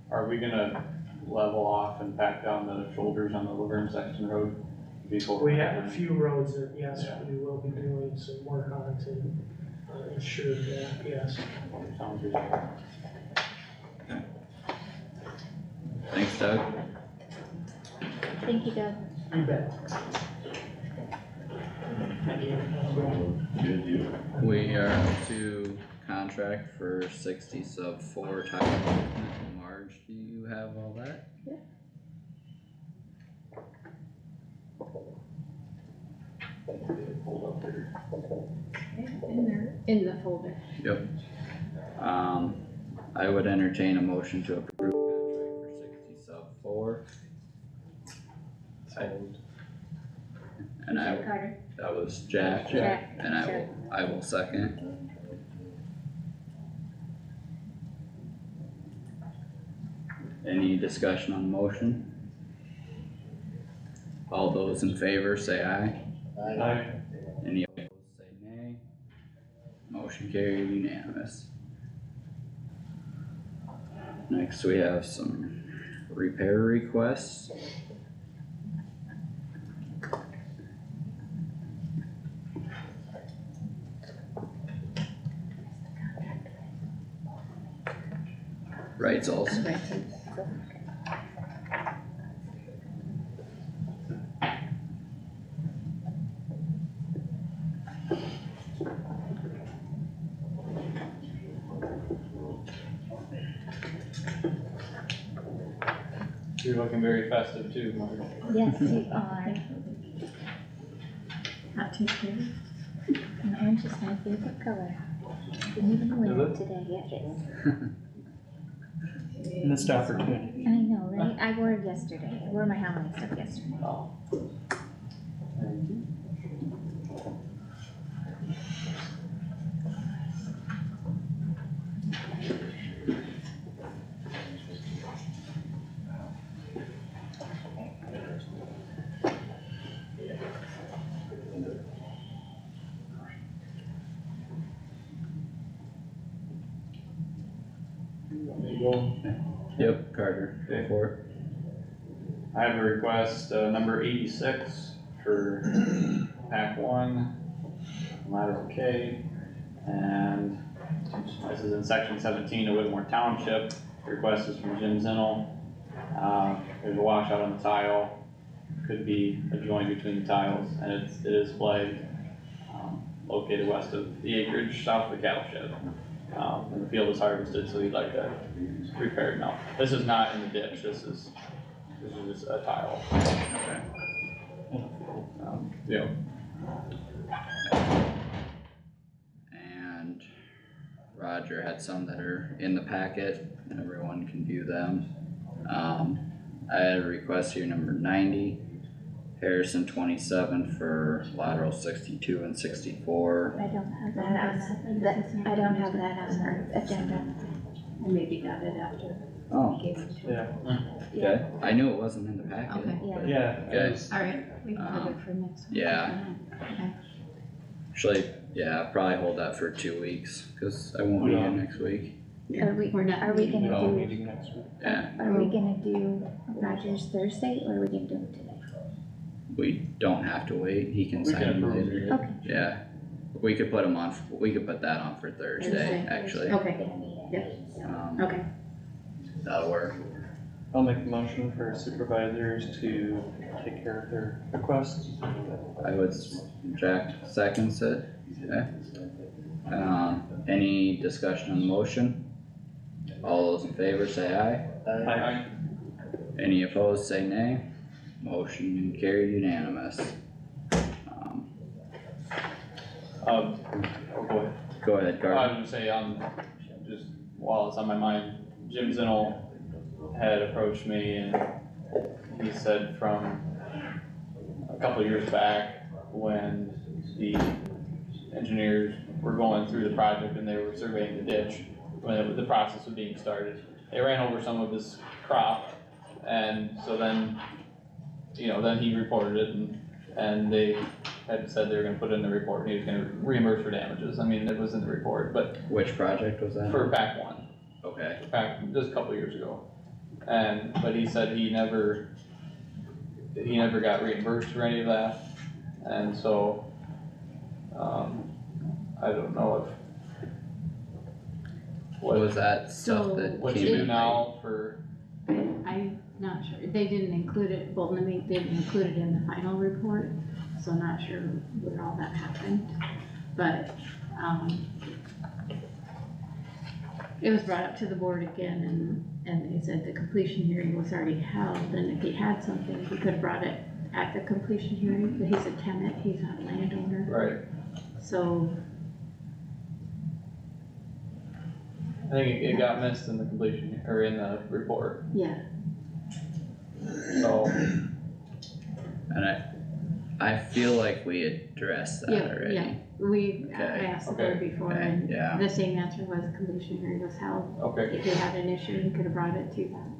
are we gonna level off and back down the shoulders on the Laverne section road before? We have a few roads that, yes, Yeah. we will be doing some work on to ensure that, yes. Sounds good. Thanks, Doug. Thank you, Doug. You bet. We are up to contract for 60 sub 4 tile equipment. Marge, do you have all that? In the folder. I would entertain a motion to approve contract for 60 sub 4. And I, Carter. that was Jack, Jack. and I will second. Any discussion on the motion? All those in favor say aye. Aye. Any opposed say nay. Motion carried unanimous. Next we have some repair requests. Right, also. You're looking very festive too, Mark. Yes, you are. Not too scary. And orange is my favorite color. Didn't even wear it today, yet it is. Missed opportunity. I know, right? I wore it yesterday. I wore my Halloween stuff yesterday. There you go. Yep, Carter, go for it. I have a request, number 86 for pack 1, lateral K, and this is in section 17 of Whittemore Township. The request is from Jim Zinnel. There's a washout on the tile, could be a joint between the tiles, and it is flagged, located west of the acreage, south of the cattle shed. And the field is harvested, so he'd like that repaired now. This is not in the ditch, this is just a tile. Okay. Yeah. And Roger had some that are in the packet, and everyone can view them. I had a request here, number 90, Harrison 27 for lateral 62 and 64. I don't have that on, I don't have that on our agenda. Maybe got it after. Oh, Yeah. okay, I knew it wasn't in the packet. Okay. Yeah. but- Yeah. Okay, Alright, we can put it for next week. yeah. Okay. Actually, yeah, I'll probably hold that for 2 weeks, cause I won't be here next week. Are we gonna do, Meeting next week. Yeah, are we gonna do Rogers Thursday or are we gonna do it today? we don't have to wait, he can We can sign approve later. it. Okay. Yeah, we could put him on, we could put that on for Thursday, Thursday. actually. Okay, okay. That'll work. I'll make the motion for supervisors to take care of their requests. I would, Jack seconds it, okay? Any discussion on the motion? All those in favor say aye. Aye. Any opposed say nay. Motion carried unanimous. Oh, go ahead. Go ahead, I was Carter. gonna say, just while it's on my mind, Jim Zinnel had approached me and he said from a couple of years back, when the engineers were going through the project and they were surveying the ditch, when the process was being started, they ran over some of his crop, and so then, then he reported it, and they had said they were gonna put it in the report, and he was gonna reimburse for damages. I mean, it was in the report, but Which project was that? for pack 1. Okay, Back just a couple years ago. But he said he never got reimbursed for any of that, and so, I don't know what was that stuff So- that what came you do in? now for, I'm not sure, they didn't include it, Bolton, they didn't include it in the final report, so I'm not sure where all that happened. But, it was brought up to the board again, and they said the completion hearing was already held, and if he had something, he could have brought it at the completion hearing, but he's a tenant, he's not a landowner, Right, so, I think it got missed in the completion, or in the report, yeah. so, And I feel like we addressed that Yeah, already. yeah, we, I Okay, asked the board okay, before, okay, and yeah. the same answer was completion hearing was held. okay, If you had an issue, you could have brought it to them.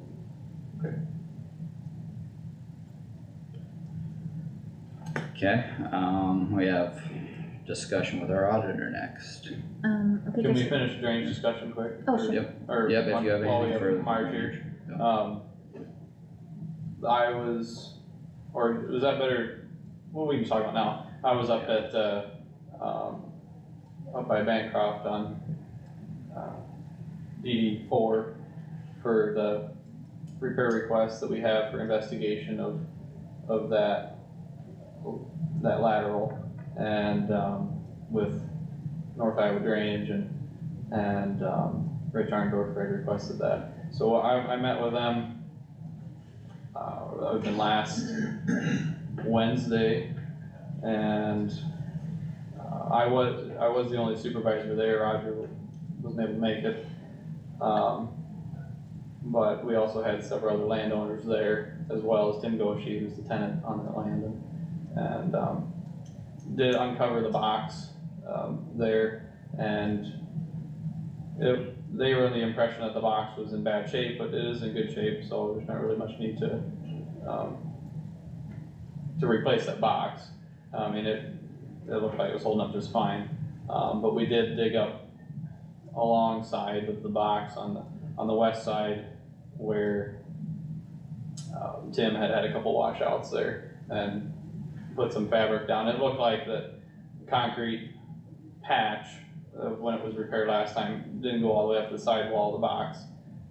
Okay, we have discussion with our auditor next. Okay, can we just, finish the drainage discussion quick? oh, sure. Yep. Or Yep, if you have while we anything further. Myers here. Yeah. I was, or was that better, what we can talk about now, I was up at, up by Bancroft on, DD 4 for the repair request that we have for investigation of that lateral, and, with North Iowa Drainage and Rich Arndorf had requested that. So I met with them, that would've been last Wednesday, and I was the only supervisor there. Roger wasn't able to make it. But we also had several other landowners there, as well as Tim Goshi, who's the tenant on that land, and did uncover the box there, and they were in the impression that the box was in bad shape, but it is in good shape, so there's not really much need to replace that box. I mean, it looked like it was holding up just fine, but we did dig up alongside of the box on the west side where Tim had a couple washouts there and put some fabric down. It looked like the concrete patch when it was repaired last time didn't go all the way up to the sidewall of the box,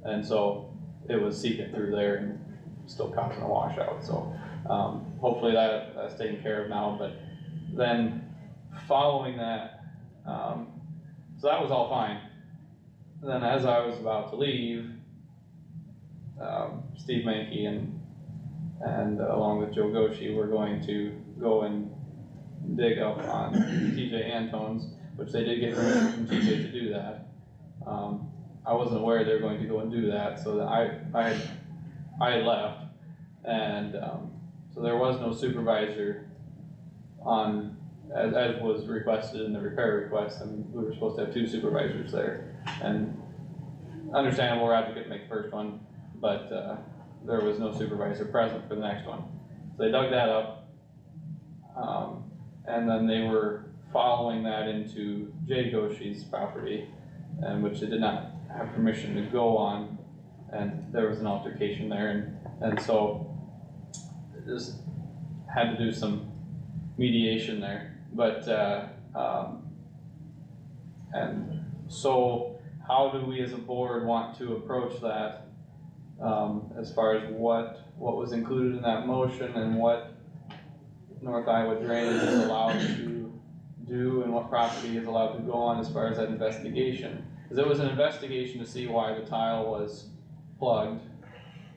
and so it was seeping through there and still causing a washout. So hopefully that's taken care of now. But then following that, so that was all fine. Then as I was about to leave, Steve Mankey and along with Joe Goshi were going to go and dig up on TJ Antone's, which they did get permission from TJ to do that. I wasn't aware they were going to go and do that, so that I had left, and so there was no supervisor on, as was requested in the repair request. I mean, we were supposed to have 2 supervisors there, and understandable, Roger couldn't make the first one, but there was no supervisor present for the next one. So they dug that up, and then they were following that into Jay Goshi's property, and which they did not have permission to go on, and there was an altercation there, and so just had to do some mediation there, but and so how do we as a board want to approach that, as far as what was included in that motion and what North Iowa Drainage is allowed to do and what property is allowed to go on as far as that investigation? Because it was an investigation to see why the tile was plugged,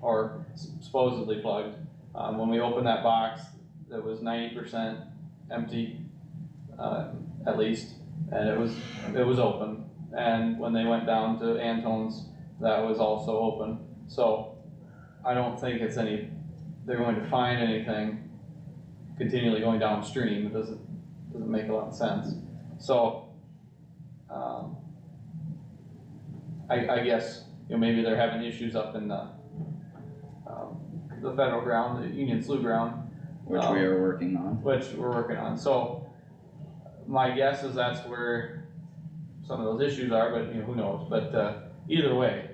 or supposedly plugged. When we opened that box, it was 90% empty, at least, and it was open. And when they went down to Antone's, that was also open. So I don't think they're going to find anything continually going downstream. It doesn't make a lot of sense. So, I guess, maybe they're having issues up in the federal ground, the Union Slough ground. Which we are working on. Which we're working on. So my guess is that's where some of those issues are, but who knows? But either way,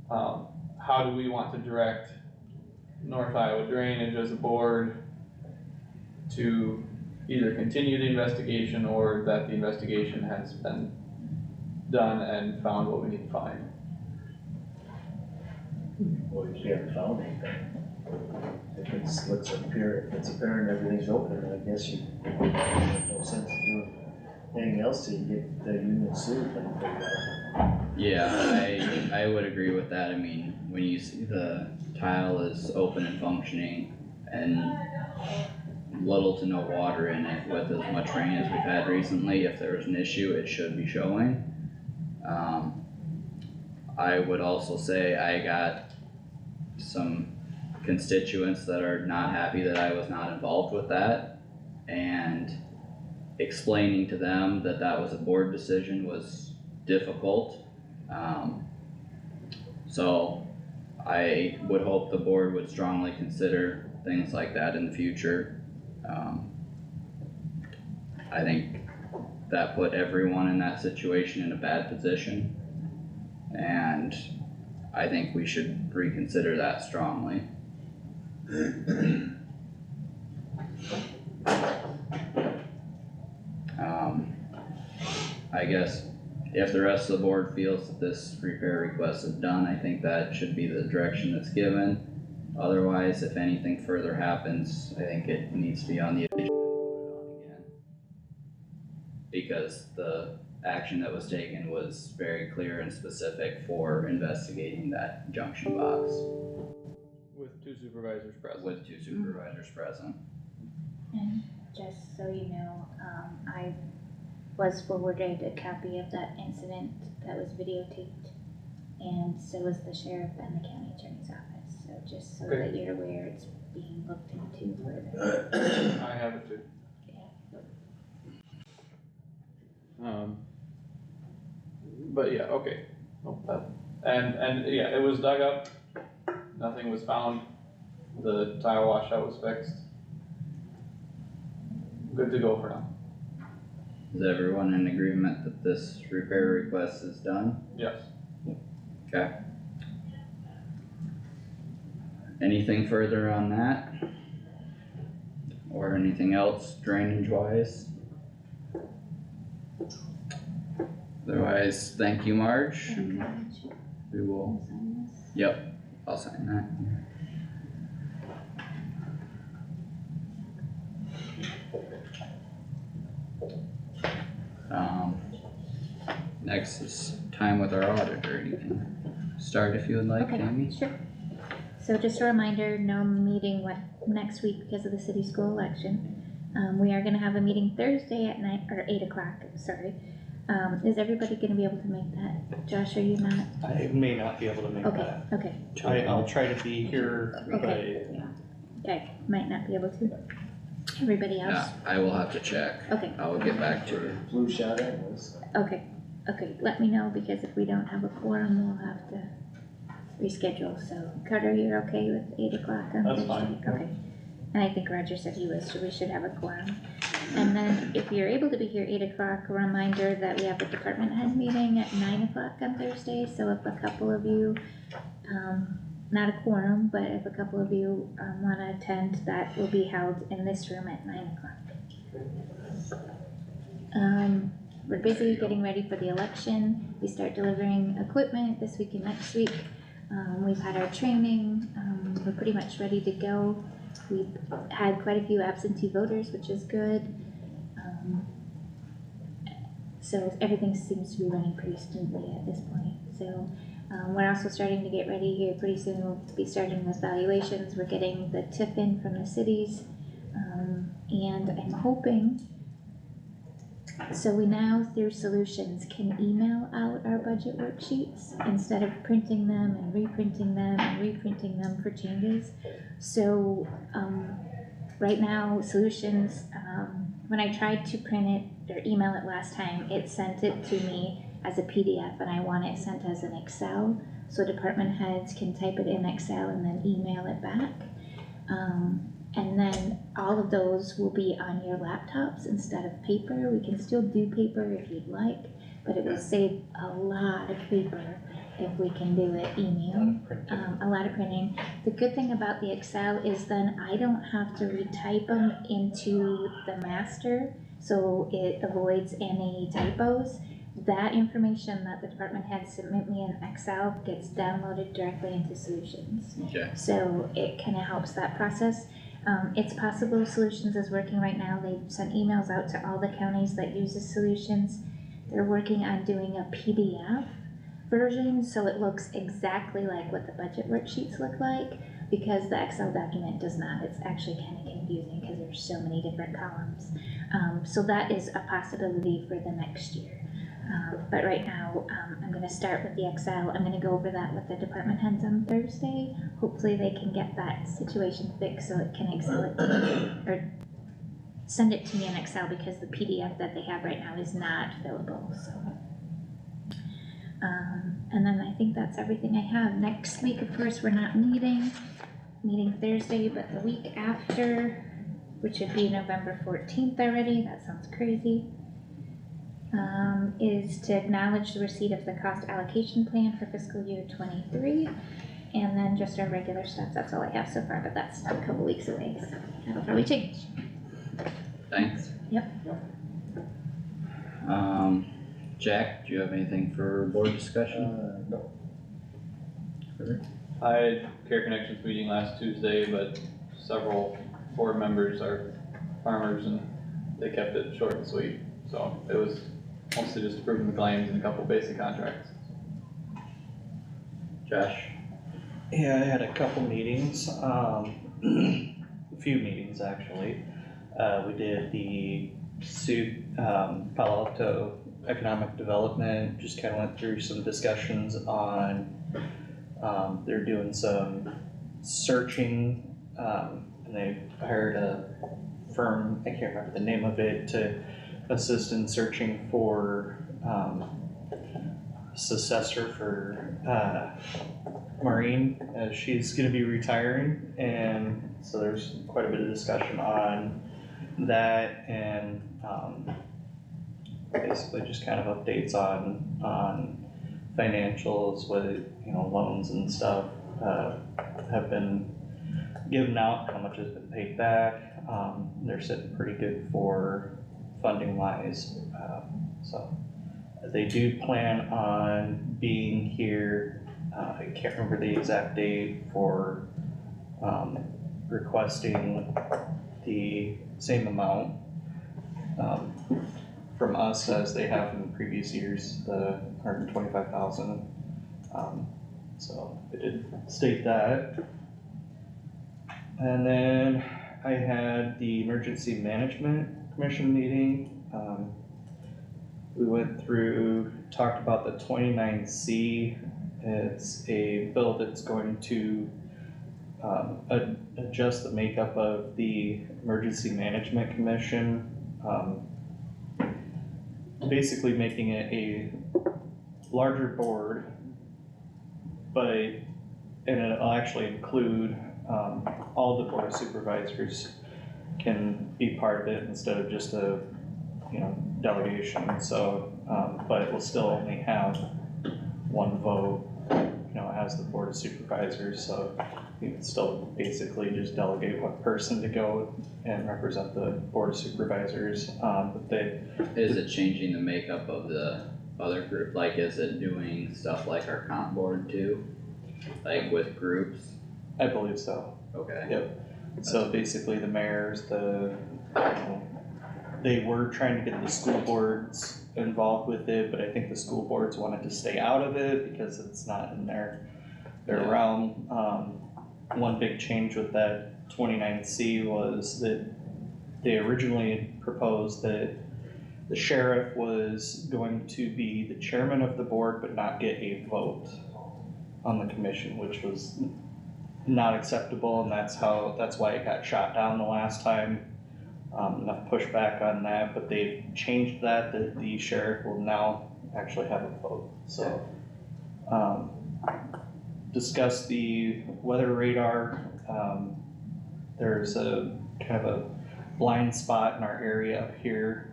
how do we want to direct North Iowa Drainage as a board to either continue the investigation or that the investigation has been done and found what we need to find? Well, if you haven't found anything, if it's apparent everything's open, then I guess there's no sense in doing anything else till you get the Union Slough thing figured out. Yeah, I would agree with that. I mean, when you see the tile is open and functioning and little to no water in it with as much rain as we've had recently. If there was an issue, it should be showing. I would also say I got some constituents that are not happy that I was not involved with that, and explaining to them that that was a board decision was difficult. So I would hope the board would strongly consider things like that in the future. I think that put everyone in that situation in a bad position, and I think we should reconsider that strongly. I guess if the rest of the board feels that this repair request is done, I think that should be the direction that's given. Otherwise, if anything further happens, I think it needs to be on the agenda again. Because the action that was taken was very clear and specific for investigating that junction box. With 2 supervisors present. With 2 supervisors present. And just so you know, I was forwarded a copy of that incident that was videotaped, and so was the sheriff and the county attorney's office, so just so that you're aware, it's being looked into further. I have it too. But yeah, okay. And yeah, it was dug up, nothing was found, the tile washout was fixed. Good to go for now. Is everyone in agreement that this repair request is done? Yes. Okay. Anything further on that? Or anything else drainage wise? Otherwise, thank you, Marge. We will, yep, I'll sign that. Next is time with our auditor. You can start if you would like, Tammy. Sure. So just a reminder, no meeting next week because of the city school election. We are gonna have a meeting Thursday at 8 o'clock, sorry. Is everybody gonna be able to make that? Josh, are you not? I may not be able to make that. Okay, I'll try to be here, okay. I might not be able to. Everybody else? Yeah, I will have to check. Okay. I will get back to her. Flu shot anyways. Okay, let me know, because if we don't have a quorum, we'll have to reschedule, so Carter, you're okay with 8 o'clock on Thursday? That's fine. Okay, and I think Roger said he was, so we should have a quorum. And then if you're able to be here 8 o'clock, a reminder that we have a department head meeting at 9 o'clock on Thursday, so if a couple of you, not a quorum, but if a couple of you, wanna attend, that will be held in this room at 9 o'clock. We're busy getting ready for the election. We start delivering equipment this week and next week. We've had our training, we're pretty much ready to go. We've had quite a few absentee voters, which is good. So everything seems to be running pretty smoothly at this point. So we're also starting to get ready here. Pretty soon we'll be starting with valuations. We're getting the tip in from the cities. And I'm hoping, so we now through Solutions can email out our budget worksheets instead of printing them and reprinting them and reprinting them for changes. So right now Solutions, when I tried to print it or email it last time, it sent it to me as a PDF, and I want it sent as an Excel so department heads can type it in Excel and then email it back. And then all of those will be on your laptops instead of paper. We can still do paper if you'd like, but it will save a lot of paper if we can do it email. A lot of printing. The good thing about the Excel is then I don't have to retype them into the master, so it avoids any typos. That information that the department heads submit me in Excel gets downloaded directly into Solutions. Okay. So it kind of helps that process. It's possible Solutions is working right now. They've sent emails out to all the counties that uses Solutions. They're working on doing a PDF version, so it looks exactly like what the budget worksheets look like, because the Excel document does not. It's actually kind of confusing because there's so many different columns. So that is a possibility for the next year. But right now, I'm gonna start with the Excel. I'm gonna go over that with the department heads on Thursday. Hopefully they can get that situation fixed so it can Excel it to me, or send it to me in Excel, because the PDF that they have right now is not fillable, so. And then I think that's everything I have. Next week, of course, we're not meeting Thursday, but the week after, which would be November 14th already, that sounds crazy, is to acknowledge the receipt of the cost allocation plan for fiscal year 23, and then just our regular stuff. That's all I have so far, but that's a couple weeks away, so that'll probably change. Thanks. Yep. Jack, do you have anything for board discussion? No. I had Care Connections meeting last Tuesday, but several board members are farmers and they kept it short and sweet. So it was mostly just approving the claims and a couple basic contracts. Josh? Yeah, I had a couple meetings, a few meetings actually. We did the Palo Alto Economic Development, just kinda went through some discussions on, they're doing some searching, and they hired a firm, I can't remember the name of it, to assist in searching for, successor for, Maureen, as she's gonna be retiring, and so there's quite a bit of discussion on that, and, basically just kind of updates on financials, what, loans and stuff, have been given out, how much has been paid back. They're sitting pretty good for funding wise, so they do plan on being here. I can't remember the exact date for, requesting the same amount, from us as they have in previous years, the $125,000. So I did state that. And then I had the Emergency Management Commission meeting. We went through, talked about the 29C. It's a bill that's going to adjust the makeup of the Emergency Management Commission. Basically making it a larger board, and it'll actually include, all the board of supervisors can be part of it instead of just a, delegation, so, but it will still only have one vote, as the board of supervisors, so you can still basically just delegate one person to go and represent the board of supervisors, but they. Is it changing the makeup of the other group, like is it doing stuff like our comp board too? Like with groups? I believe so. Okay. Yep, so basically the mayors, they were trying to get the school boards involved with it, but I think the school boards wanted to stay out of it because it's not in their realm. One big change with that 29C was that they originally proposed that the sheriff was going to be the chairman of the board but not get a vote on the commission, which was not acceptable, and that's why it got shot down the last time. Enough pushback on that, but they've changed that the sheriff will now actually have a vote, so. Discuss the weather radar. There's a kind of a blind spot in our area up here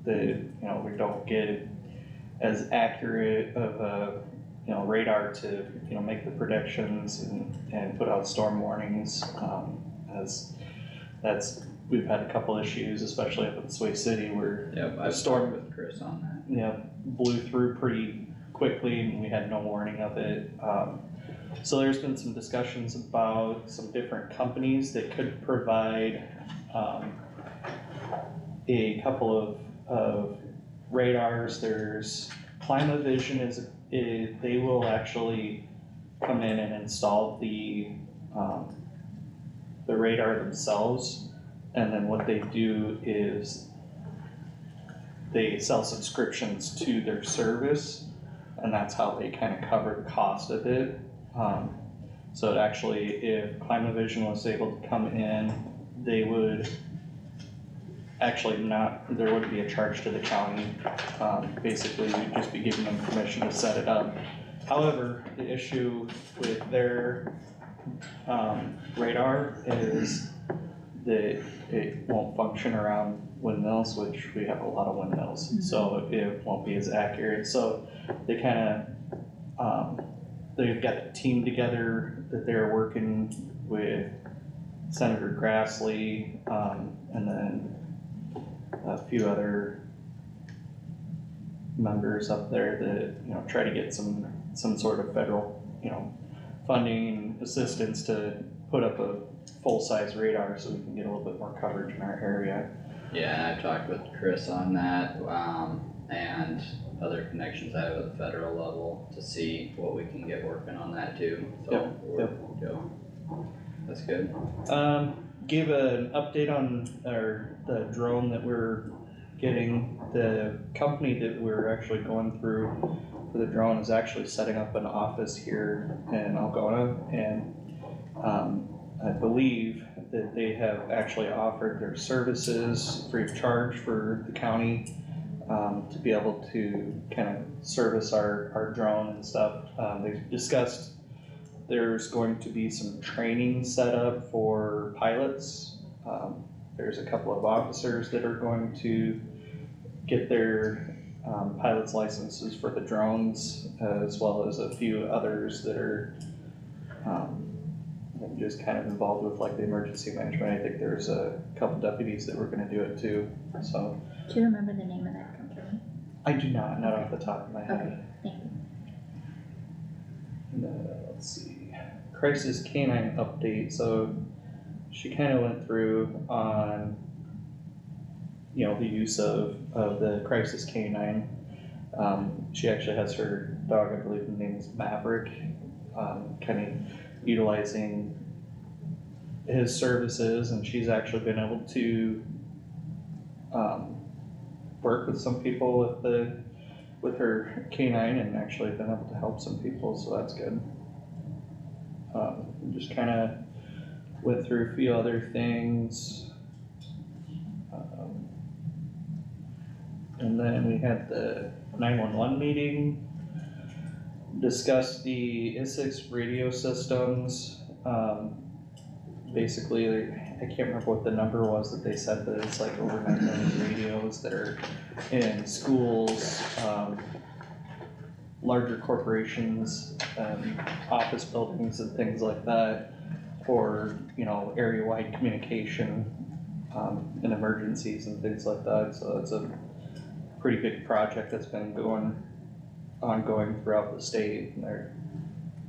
that, we don't get as accurate of a, radar to, make the predictions and put out storm warnings, we've had a couple issues, especially up in Sway City where the storm with Chris on that. Blew through pretty quickly and we had no warning of it. So there's been some discussions about some different companies that could provide a couple of radars. There's Climavision is they will actually come in and install the radar themselves. And then what they do is they sell subscriptions to their service, and that's how they kind of cover the cost of it. So it actually, if Climavision was able to come in, they would actually there wouldn't be a charge to the county. Basically, you'd just be giving them permission to set it up. However, the issue with their radar is that it won't function around windmills, which we have a lot of windmills, so it won't be as accurate. So they kind of, they've got a team together that they're working with Senator Grassley, and then a few other members up there that, you know, try to get some sort of federal, you know, funding assistance to put up a full-size radar so we can get a little bit more coverage in our area. Yeah, and I've talked with Chris on that, and other connections I have at the federal level to see what we can get working on that too, so. That's good. Give an update on the drone that we're getting. The company that we're actually going through for the drone is actually setting up an office here in Algona, and I believe that they have actually offered their services free of charge for the county, to be able to kind of service our drone and stuff. They've discussed there's going to be some training set up for pilots. There's a couple of officers that are going to get their pilot's licenses for the drones, as well as a few others that are just kind of involved with like the emergency management. I think there's a couple deputies that were gonna do it too, so. Do you remember the name of that company? I do not off the top of my head. Okay, thank you. Let's see, Crisis Canine update. So she kind of went through on, you know, the use of the Crisis Canine. She actually has her dog, I believe the name is Maverick, kind of utilizing his services, and she's actually been able to work with some people with her canine, and actually been able to help some people, so that's good. Just kind of went through a few other things. And then we had the 911 meeting, discussed the ISIX radio systems. Basically, I can't remember what the number was that they said, but it's like over 9 million radios that are in schools, larger corporations, office buildings and things like that for, you know, area-wide communication, in emergencies and things like that. So it's a pretty big project that's been ongoing throughout the state, and they're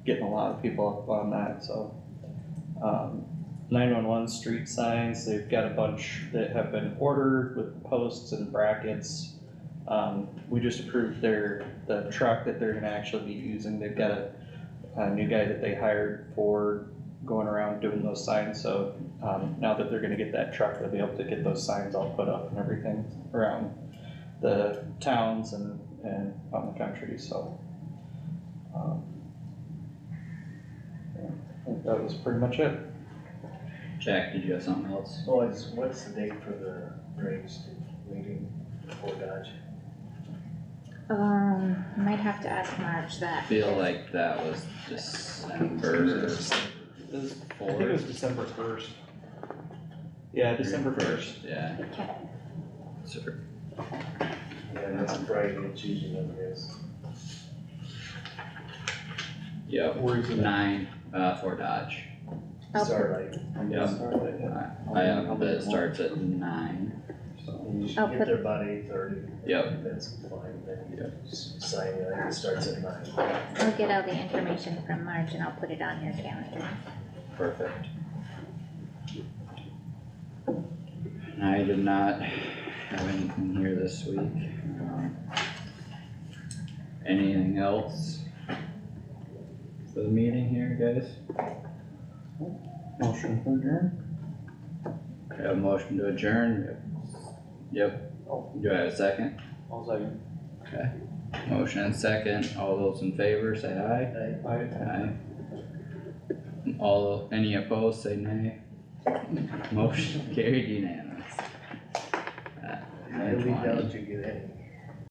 getting a lot of people up on that, so. 911 street signs, they've got a bunch that have been ordered with posts and brackets. We just approved the truck that they're gonna actually be using. They've got a new guy that they hired for going around doing those signs, so now that they're gonna get that truck, they'll be able to get those signs all put up and everything around the towns and on the country, so. I think that was pretty much it. Jack, did you have something else? Well, what's the date for the drainage meeting for Dodge? Might have to ask Marge that. Feel like that was December. I think it was December 1st. Yeah, December 1st. Yeah. Okay. Super. Yeah, that's Friday and Tuesday, I guess. Yep, Where's it? 9, for Dodge. Starlight. Yep. I have that it starts at 9, so. You should I'll get put- there about 8:30. Yep. That's fine, then you just sign it, it starts at 9. I'll get all the information from Marge and I'll put it on your calendar. Perfect. I did not have anything here this week. Anything anything else for the meeting here, guys? Motion for adjourn? I have a motion to adjourn. Yep. Do I have a second? I'll second. Motion and second. All those in favor, say aye. Aye. Aye. All, any opposed, say nay. Motion carried unanimous. I really doubt you get any.